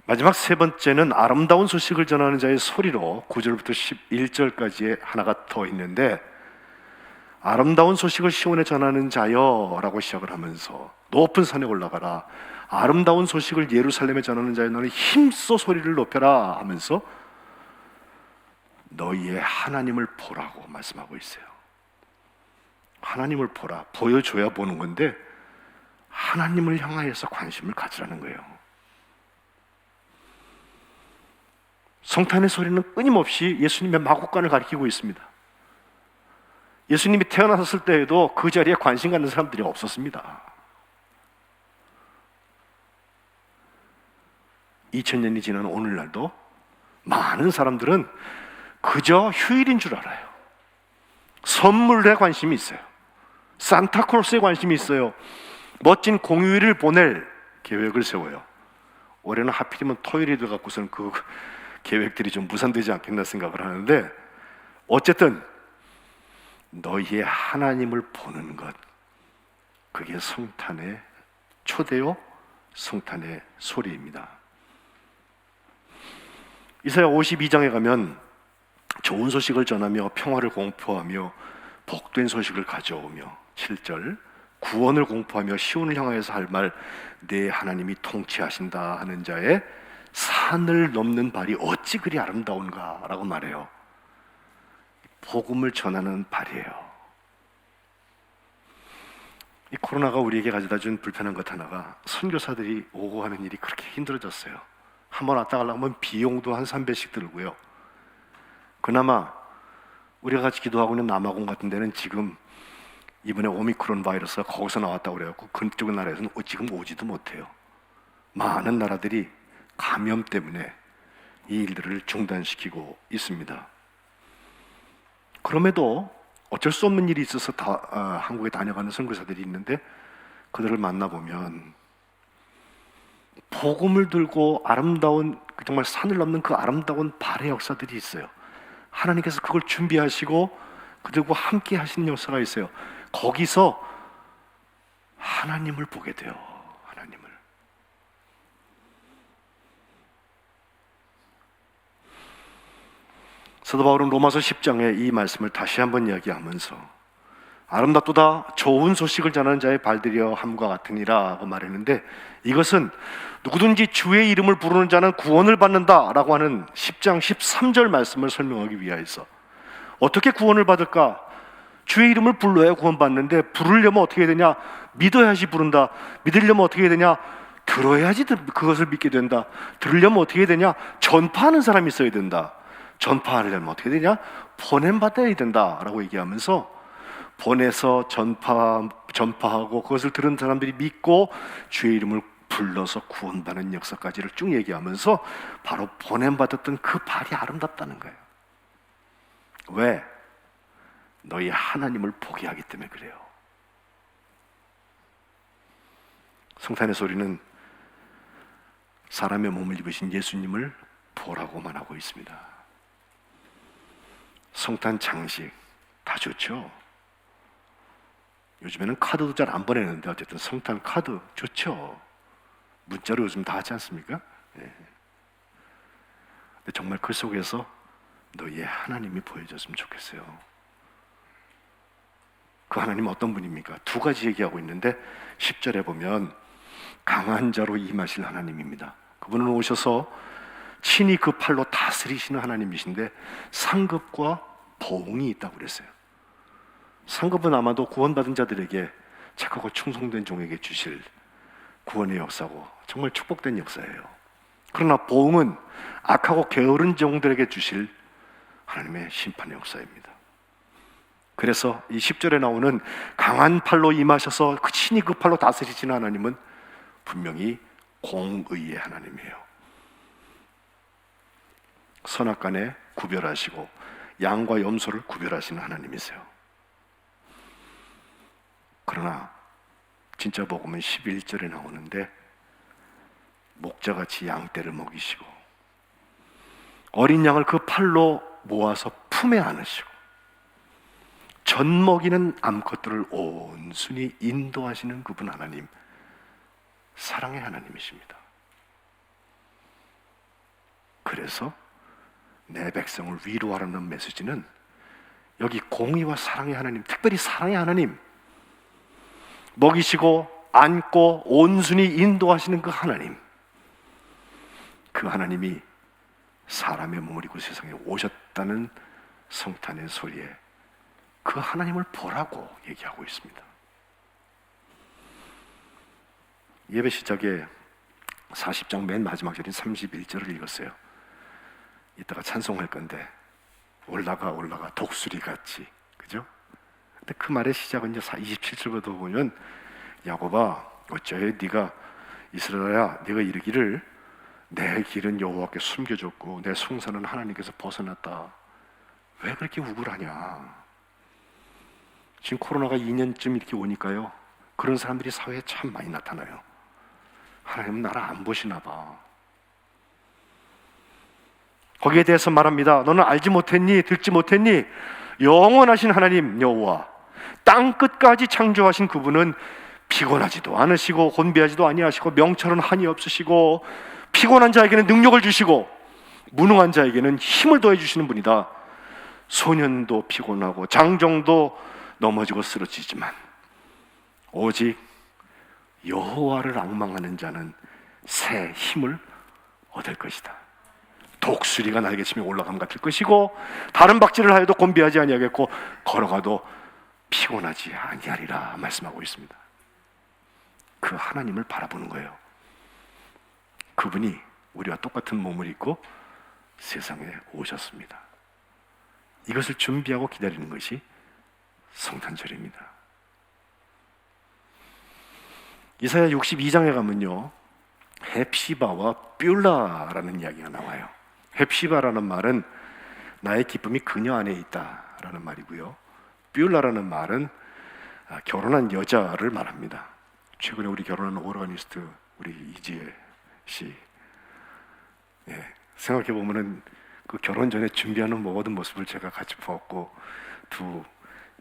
마지막 세 번째는 아름다운 소식을 전하는 자의 소리로 9절부터 11절까지의 하나가 더 있는데 아름다운 소식을 시온에 전하는 자여 라고 시작을 하면서 높은 산에 올라가라, 아름다운 소식을 예루살렘에 전하는 자여 너는 힘써 소리를 높여라 하면서 너희의 하나님을 보라고 말씀하고 있어요. 하나님을 보라, 보여줘야 보는 건데 하나님을 향하여서 관심을 가지라는 거예요. 성탄의 소리는 끊임없이 예수님의 마국간을 가리키고 있습니다. 예수님이 태어나셨을 때에도 그 자리에 관심 갖는 사람들이 없었습니다. 2000년이 지난 오늘날도 많은 사람들은 그저 휴일인 줄 알아요. 선물에 관심이 있어요. 산타클로스에 관심이 있어요. 멋진 공휴일을 보낼 계획을 세워요. 올해는 하필이면 토요일이 돼갖고서는 그 계획들이 좀 무산되지 않겠나 생각을 하는데 어쨌든 너희의 하나님을 보는 것, 그게 성탄의 초대요, 성탄의 소리입니다. 이사야 52장에 가면 좋은 소식을 전하며 평화를 공포하며 복된 소식을 가져오며 7절 구원을 공포하며 시온을 향하여서 할 말 내 하나님이 통치하신다 하는 자의 산을 넘는 발이 어찌 그리 아름다운가 라고 말해요. 복음을 전하는 발이에요. 이 코로나가 우리에게 가져다 준 불편한 것 하나가 선교사들이 오고 하는 일이 그렇게 힘들어졌어요. 한번 왔다 가려면 비용도 한 3배씩 들고요. 그나마 우리가 같이 기도하고 있는 남아공 같은 데는 지금 이번에 오미크론 바이러스가 거기서 나왔다고 그래갖고 그쪽 나라에서는 지금 오지도 못해요. 많은 나라들이 감염 때문에 이 일들을 중단시키고 있습니다. 그럼에도 어쩔 수 없는 일이 있어서 한국에 다녀가는 선교사들이 있는데 그들을 만나보면 복음을 들고 아름다운 정말 산을 넘는 그 아름다운 발의 역사들이 있어요. 하나님께서 그걸 준비하시고 그들과 함께 하시는 역사가 있어요. 거기서 하나님을 보게 돼요. 하나님을. 사도 바울은 로마서 10장에 이 말씀을 다시 한번 이야기하면서 아름답도다 좋은 소식을 전하는 자의 발들이여 함과 같으니라 고 말했는데, 이것은 누구든지 주의 이름을 부르는 자는 구원을 받는다 라고 하는 10장 13절 말씀을 설명하기 위하여서, 어떻게 구원을 받을까? 주의 이름을 불러야 구원받는데, 부르려면 어떻게 해야 되냐? 믿어야지 부른다. 믿으려면 어떻게 해야 되냐? 들어야지 그것을 믿게 된다. 들으려면 어떻게 해야 되냐? 전파하는 사람이 있어야 된다. 전파하려면 어떻게 되냐? 보냄받아야 된다 라고 얘기하면서, 보내서 전파하고 그것을 들은 사람들이 믿고 주의 이름을 불러서 구원받는 역사까지를 쭉 얘기하면서 바로 보냄받았던 그 발이 아름답다는 거예요. 왜? 너희 하나님을 보게 하기 때문에 그래요. 성탄의 소리는 사람의 몸을 입으신 예수님을 보라고만 하고 있습니다. 성탄 장식 다 좋죠. 요즘에는 카드도 잘 안 보내는데 어쨌든 성탄 카드 좋죠. 문자로 요즘 다 하지 않습니까? 예. 근데 정말 그 속에서 너희의 하나님이 보여줬으면 좋겠어요. 그 하나님은 어떤 분입니까? 두 가지 얘기하고 있는데 10절에 보면 강한 자로 임하실 하나님입니다. 그분은 오셔서 친히 그 팔로 다스리시는 하나님이신데 상급과 보응이 있다고 그랬어요. 상급은 아마도 구원받은 자들에게 착하고 충성된 종에게 주실 구원의 역사고 정말 축복된 역사예요. 그러나 보응은 악하고 게으른 종들에게 주실 하나님의 심판의 역사입니다. 그래서 이 10절에 나오는 강한 팔로 임하셔서 친히 그 팔로 다스리시는 하나님은 분명히 공의의 하나님이에요. 선악간에 구별하시고 양과 염소를 구별하시는 하나님이세요. 그러나 진짜 복음은 11절에 나오는데 목자같이 양떼를 먹이시고 어린 양을 그 팔로 모아서 품에 안으시고 젖 먹이는 암컷들을 온순히 인도하시는 그분 하나님, 사랑의 하나님이십니다. 그래서 내 백성을 위로하라는 메시지는 여기 공의와 사랑의 하나님, 특별히 사랑의 하나님, 먹이시고 안고 온순히 인도하시는 그 하나님, 그 하나님이 사람의 몸을 입고 세상에 오셨다는 성탄의 소리에 그 하나님을 보라고 얘기하고 있습니다. 예배 시작에 40장 맨 마지막 절인 31절을 읽었어요. 이따가 찬송할 건데 올라가 독수리 같이, 그죠? 근데 그 말의 시작은 이제 27절부터 보면 야곱아 어찌하여 네가 이스라엘아 네가 이르기를 내 길은 여호와께 숨겨졌고 내 송사는 하나님께서 벗어났다. 왜 그렇게 우울하냐? 지금 코로나가 2년쯤 이렇게 오니까요, 그런 사람들이 사회에 참 많이 나타나요. 하나님은 나를 안 보시나 봐. 거기에 대해서 말합니다. 너는 알지 못했니? 듣지 못했니? 영원하신 하나님 여호와, 땅 끝까지 창조하신 그분은 피곤하지도 않으시고 곤비하지도 아니하시고 명철은 한이 없으시고 피곤한 자에게는 능력을 주시고 무능한 자에게는 힘을 더해 주시는 분이다. 소년도 피곤하고 장정도 넘어지고 쓰러지지만 오직 여호와를 앙망하는 자는 새 힘을 얻을 것이다. 독수리가 날개치며 올라감 같을 것이고 다른 박질을 하여도 곤비하지 아니하겠고 걸어가도 피곤하지 아니하리라 말씀하고 있습니다. 그 하나님을 바라보는 거예요. 그분이 우리와 똑같은 몸을 입고 세상에 오셨습니다. 이것을 준비하고 기다리는 것이 성탄절입니다. 이사야 62장에 가면요, 헵시바와 뷸라라는 이야기가 나와요. 헵시바라는 말은 나의 기쁨이 그녀 안에 있다라는 말이고요, 뷸라라는 말은 결혼한 여자를 말합니다. 최근에 우리 결혼한 오르가니스트 우리 이지혜 씨, 생각해 보면은 그 결혼 전에 준비하는 모든 모습을 제가 같이 보았고, 두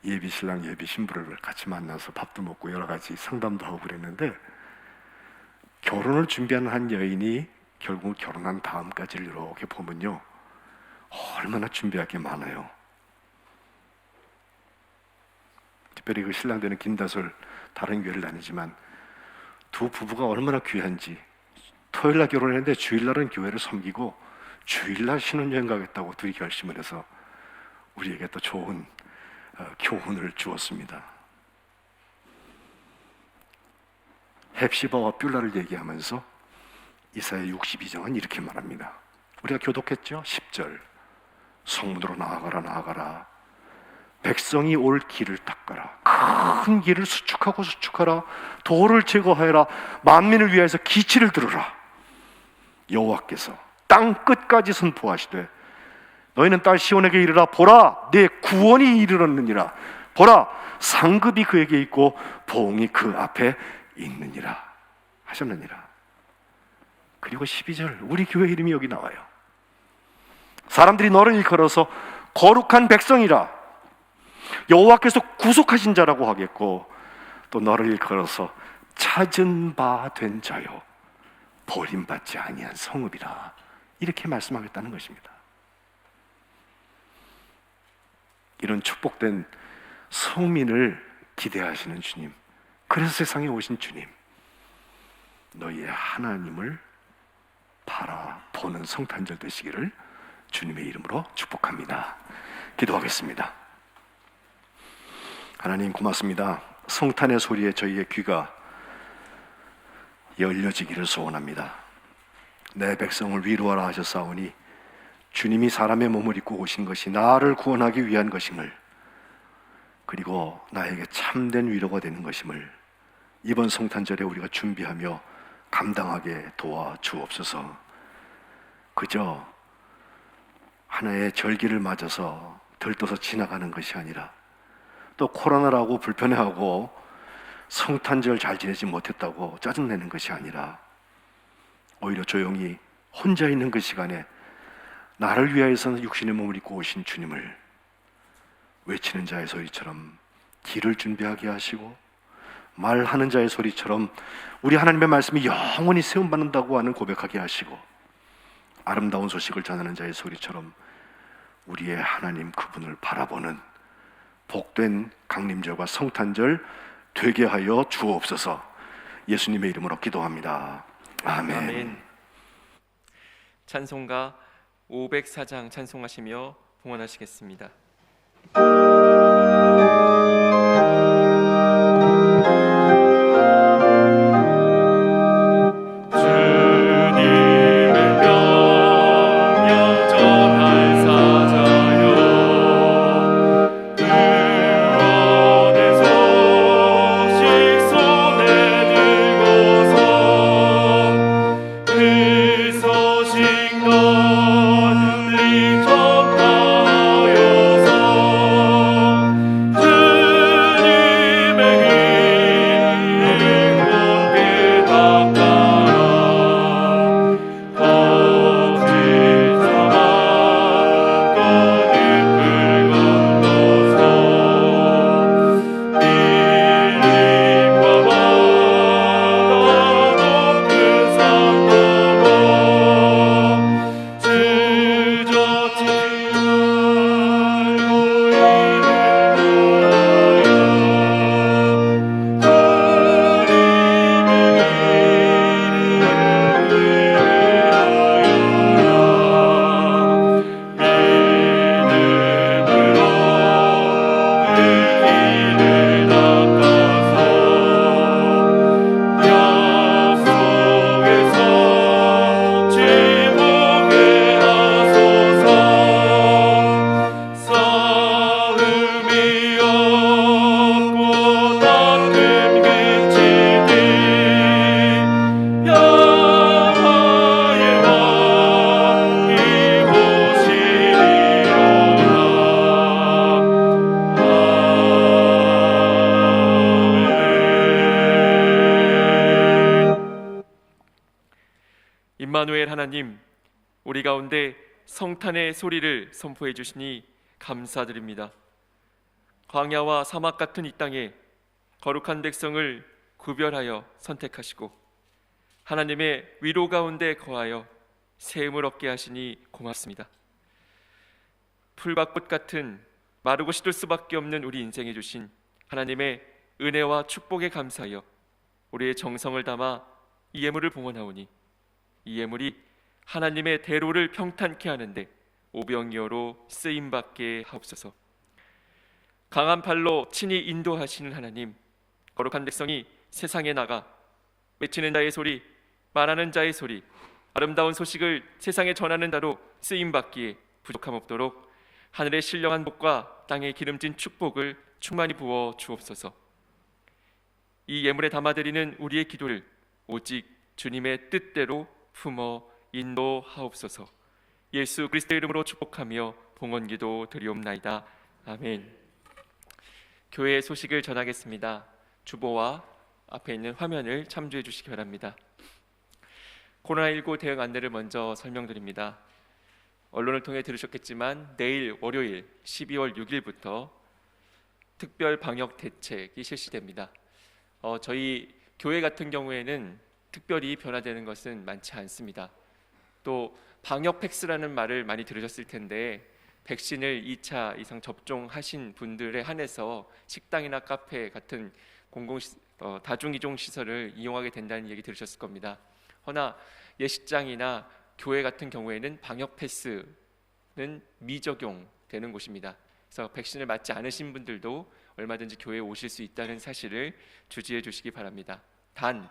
예비 신랑 예비 신부를 같이 만나서 밥도 먹고 여러 가지 상담도 하고 그랬는데, 결혼을 준비하는 한 여인이 결국 결혼한 다음까지를 이렇게 보면요, 얼마나 준비할 게 많아요. 특별히 그 신랑 되는 김다솔 다른 교회를 다니지만 두 부부가 얼마나 귀한지, 토요일날 결혼했는데 주일날은 교회를 섬기고 주일날 신혼여행 가겠다고 둘이 결심을 해서 우리에게 또 좋은 교훈을 주었습니다. 헵시바와 뷸라를 얘기하면서 이사야 62장은 이렇게 말합니다. 우리가 교독했죠? 10절, 성문으로 나아가라 나아가라, 백성이 올 길을 닦아라, 큰 길을 수축하고 수축하라, 돌을 제거하여라, 만민을 위하여서 기치를 들으라. 여호와께서 땅 끝까지 선포하시되 너희는 딸 시온에게 이르라, 보라 내 구원이 이르렀느니라, 보라 상급이 그에게 있고 보응이 그 앞에 있느니라 하셨느니라. 그리고 12절, 우리 교회 이름이 여기 나와요. 사람들이 너를 일컬어서 거룩한 백성이라, 여호와께서 구속하신 자라고 하겠고, 또 너를 일컬어서 찾은 바 된 자요 버림받지 아니한 성읍이라, 이렇게 말씀하겠다는 것입니다. 이런 축복된 성민을 기대하시는 주님, 그래서 세상에 오신 주님, 너희의 하나님을 바라보는 성탄절 되시기를 주님의 이름으로 축복합니다. 기도하겠습니다. 하나님 고맙습니다. 성탄의 소리에 저희의 귀가 열려지기를 소원합니다. 내 백성을 위로하라 하셨사오니 주님이 사람의 몸을 입고 오신 것이 나를 구원하기 위한 것임을, 그리고 나에게 참된 위로가 되는 것임을 이번 성탄절에 우리가 준비하며 감당하게 도와주옵소서. 그저 하나의 절기를 맞아서 들떠서 지나가는 것이 아니라, 또 코로나라고 불편해하고 성탄절 잘 지내지 못했다고 짜증내는 것이 아니라, 오히려 조용히 혼자 있는 그 시간에 나를 위하여서는 육신의 몸을 입고 오신 주님을 외치는 자의 소리처럼 길을 준비하게 하시고, 말하는 자의 소리처럼 우리 하나님의 말씀이 영원히 세움받는다고 하는 고백하게 하시고, 아름다운 소식을 전하는 자의 소리처럼 우리의 하나님 그분을 바라보는 복된 강림절과 성탄절 되게 하여 주옵소서. 예수님의 이름으로 기도합니다. 아멘. 아멘. 찬송가 504장 찬송하시며 봉헌하시겠습니다. 임마누엘 하나님, 우리 가운데 성탄의 소리를 선포해 주시니 감사드립니다. 광야와 사막 같은 이 땅에 거룩한 백성을 구별하여 선택하시고 하나님의 위로 가운데 거하여 샘을 얻게 하시니 고맙습니다. 풀과 꽃 같은 마르고 시들 수밖에 없는 우리 인생에 주신 하나님의 은혜와 축복에 감사하여 우리의 정성을 담아 이 예물을 봉헌하오니 이 예물이 하나님의 대로를 평탄케 하는데 오병이어로 쓰임받게 하옵소서. 강한 팔로 친히 인도하시는 하나님, 거룩한 백성이 세상에 나가 외치는 자의 소리, 말하는 자의 소리, 아름다운 소식을 세상에 전하는 자로 쓰임받기에 부족함 없도록 하늘의 신령한 복과 땅에 기름진 축복을 충만히 부어 주옵소서. 이 예물에 담아드리는 우리의 기도를 오직 주님의 뜻대로 품어 인도하옵소서. 예수 그리스도의 이름으로 축복하며 봉헌기도 드리옵나이다. 아멘. 교회의 소식을 전하겠습니다. 주보와 앞에 있는 화면을 참조해 주시기 바랍니다. 코로나19 대응 안내를 먼저 설명드립니다. 언론을 통해 들으셨겠지만 내일 월요일 12월 6일부터 특별 방역 대책이 실시됩니다. 저희 교회 같은 경우에는 특별히 변화되는 것은 많지 않습니다. 또 방역 패스라는 말을 많이 들으셨을 텐데 백신을 2차 이상 접종하신 분들에 한해서 식당이나 카페 같은 다중이용 시설을 이용하게 된다는 얘기 들으셨을 겁니다. 허나 예식장이나 교회 같은 경우에는 방역 패스는 미적용되는 곳입니다. 그래서 백신을 맞지 않으신 분들도 얼마든지 교회에 오실 수 있다는 사실을 주지해 주시기 바랍니다. 단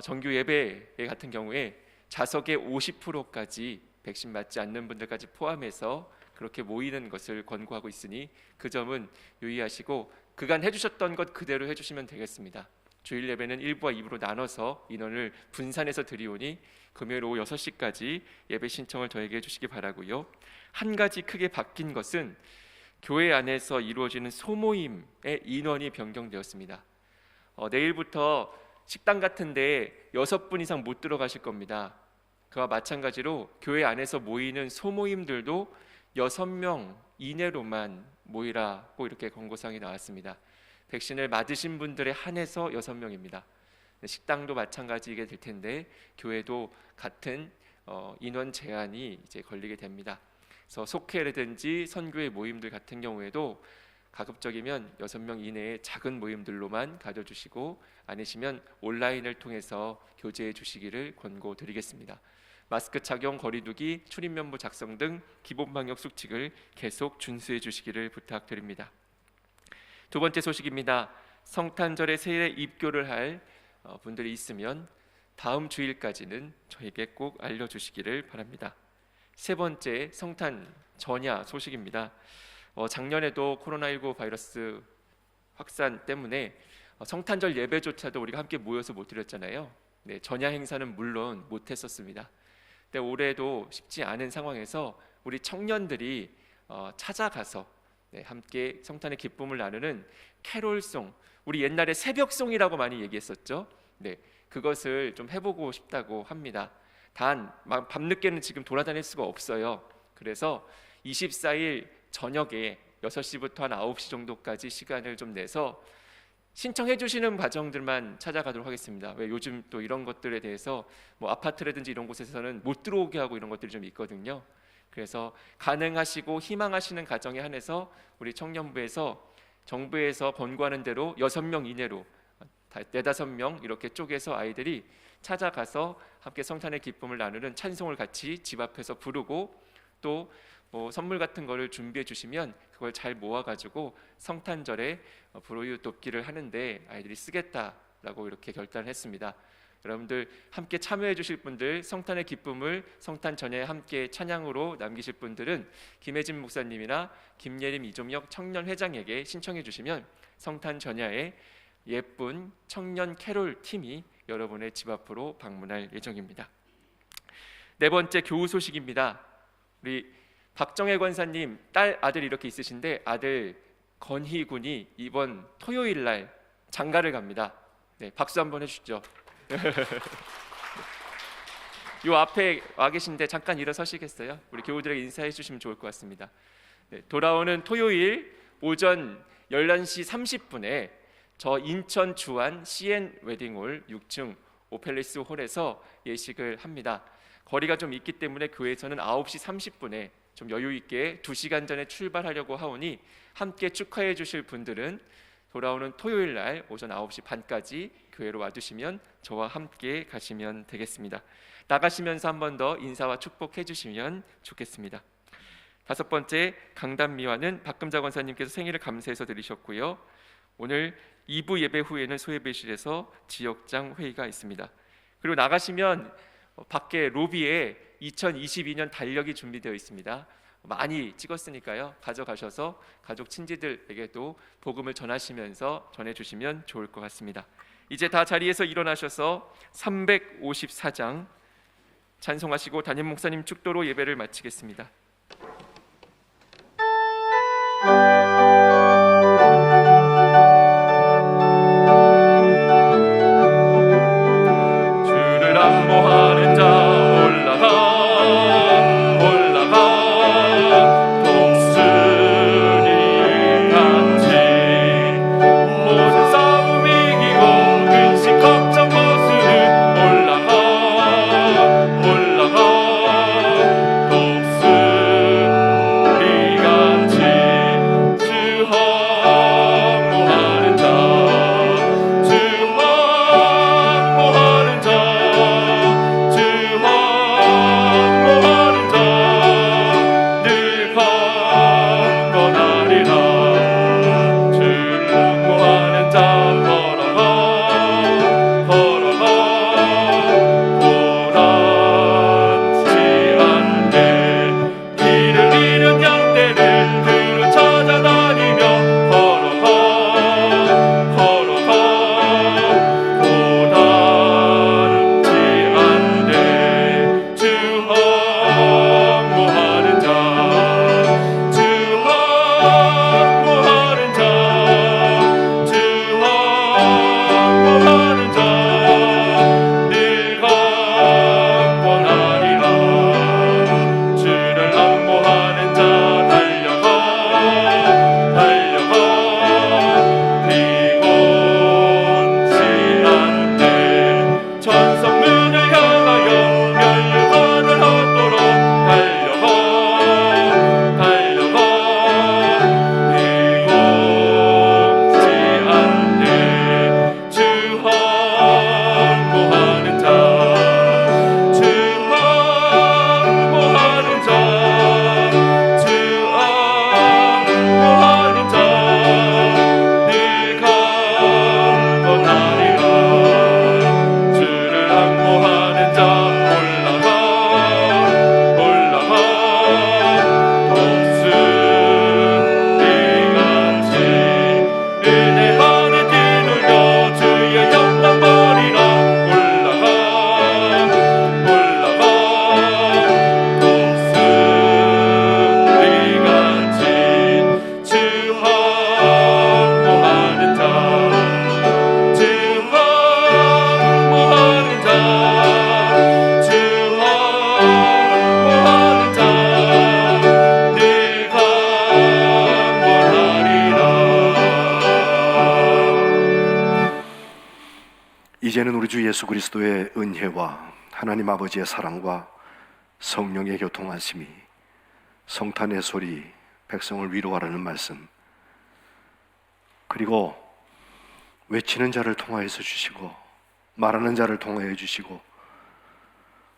정규 예배 같은 경우에 좌석의 50%까지 백신 맞지 않는 분들까지 포함해서 그렇게 모이는 것을 권고하고 있으니 그 점은 유의하시고 그간 해주셨던 것 그대로 해주시면 되겠습니다. 주일 예배는 1부와 2부로 나눠서 인원을 분산해서 드리오니 금요일 오후 6시까지 예배 신청을 저에게 해주시기 바라고요. 한 가지 크게 바뀐 것은 교회 안에서 이루어지는 소모임의 인원이 변경되었습니다. 내일부터 식당 같은데 6분 이상 못 들어가실 겁니다. 그와 마찬가지로 교회 안에서 모이는 소모임들도 6명 이내로만 모이라고 이렇게 권고사항이 나왔습니다. 백신을 맞으신 분들에 한해서 6명입니다. 식당도 마찬가지게 될 텐데 교회도 같은 인원 제한이 이제 걸리게 됩니다. 그래서 속회라든지 선교회 모임들 같은 경우에도 가급적이면 6명 이내의 작은 모임들로만 가져주시고 아니시면 온라인을 통해서 교제해 주시기를 권고드리겠습니다. 마스크 착용, 거리두기, 출입면부 작성 등 기본 방역 수칙을 계속 준수해 주시기를 부탁드립니다. 두 번째 소식입니다. 성탄절에 세례 입교를 할 분들이 있으면 다음 주일까지는 저에게 꼭 알려주시기를 바랍니다. 세 번째 성탄 전야 소식입니다. 작년에도 코로나19 바이러스 확산 때문에 성탄절 예배조차도 우리가 함께 모여서 못 드렸잖아요. 네, 전야 행사는 물론 못했었습니다. 근데 올해도 쉽지 않은 상황에서 우리 청년들이 찾아가서 함께 성탄의 기쁨을 나누는 캐롤송, 우리 옛날에 새벽송이라고 많이 얘기했었죠. 네, 그것을 좀 해보고 싶다고 합니다. 단 밤늦게는 지금 돌아다닐 수가 없어요. 그래서 24일 저녁에 6시부터 한 9시 정도까지 시간을 좀 내서 신청해 주시는 과정들만 찾아가도록 하겠습니다. 왜 요즘 또 이런 것들에 대해서 뭐 아파트라든지 이런 곳에서는 못 들어오게 하고 이런 것들이 좀 있거든요. 그래서 가능하시고 희망하시는 가정에 한해서 우리 청년부에서 정부에서 권고하는 대로 6명 이내로 4-5명 이렇게 쪼개서 아이들이 찾아가서 함께 성탄의 기쁨을 나누는 찬송을 같이 집 앞에서 부르고 또 뭐 선물 같은 거를 준비해 주시면 그걸 잘 모아가지고 성탄절에 불우이웃 돕기를 하는데 아이들이 쓰겠다라고 이렇게 결단을 했습니다. 여러분들 함께 참여해 주실 분들, 성탄의 기쁨을 성탄 전에 함께 찬양으로 남기실 분들은 김혜진 목사님이나 김예림 이종혁 청년회장에게 신청해 주시면 성탄 전야에 예쁜 청년 캐롤 팀이 여러분의 집 앞으로 방문할 예정입니다. 네 번째 교우 소식입니다. 우리 박정혜 권사님 딸 아들 이렇게 있으신데 아들 건희 군이 이번 토요일 날 장가를 갑니다. 네, 박수 한번 해주시죠. 요 앞에 와 계신데 잠깐 일어서시겠어요? 우리 교우들에게 인사해 주시면 좋을 것 같습니다. 네, 돌아오는 토요일 오전 11시 30분에 저 인천 주안 CN 웨딩홀 6층 오펠리스 홀에서 예식을 합니다. 거리가 좀 있기 때문에 교회에서는 9시 30분에 좀 여유 있게 2시간 전에 출발하려고 하오니 함께 축하해 주실 분들은 돌아오는 토요일 날 오전 9시 반까지 교회로 와주시면 저와 함께 가시면 되겠습니다. 나가시면서 한 번 더 인사와 축복해 주시면 좋겠습니다. 5번째 강단미화는 박금자 권사님께서 생일을 감사해서 드리셨고요. 오늘 2부 예배 후에는 소예배실에서 지역장 회의가 있습니다. 그리고 나가시면 밖에 로비에 2022년 달력이 준비되어 있습니다. 많이 찍었으니까요. 가져가셔서 가족 친지들에게도 복음을 전하시면서 전해주시면 좋을 것 같습니다. 이제 다 자리에서 일어나셔서 354장 찬송하시고 담임 목사님 축도로 예배를 마치겠습니다. 주를 안모하는 자 이제는 우리 주 예수 그리스도의 은혜와 하나님 아버지의 사랑과 성령의 교통하심이 성탄의 소리 백성을 위로하라는 말씀, 그리고 외치는 자를 통하여서 주시고 말하는 자를 통하여 주시고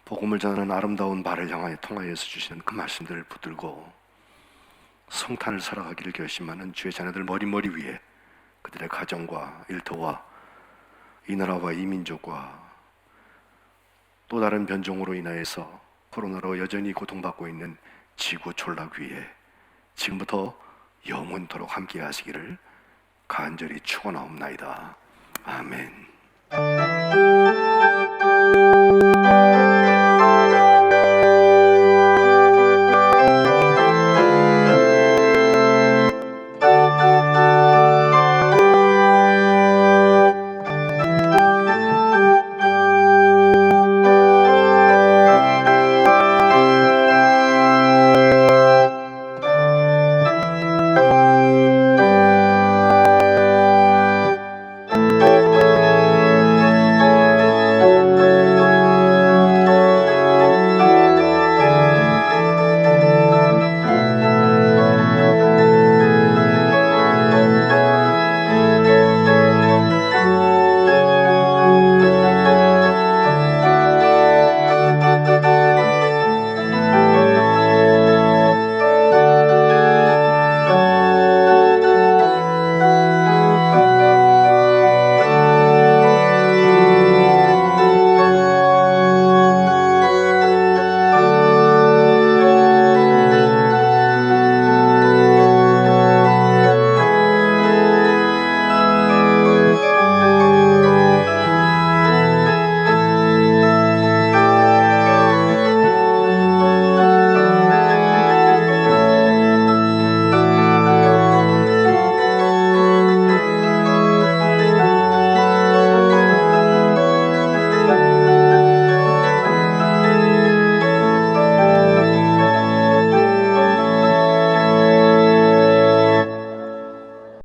복음을 전하는 아름다운 말을 향하여 통하여서 주시는 그 말씀들을 붙들고 성탄을 살아가기를 결심하는 주의 자녀들 머리머리 위에 그들의 가정과 일터와 이 나라와 이 민족과 또 다른 변종으로 인하여서 코로나로 여전히 고통받고 있는 지구 촌락 위에 지금부터 영원토록 함께 하시기를 간절히 축원하옵나이다. 아멘.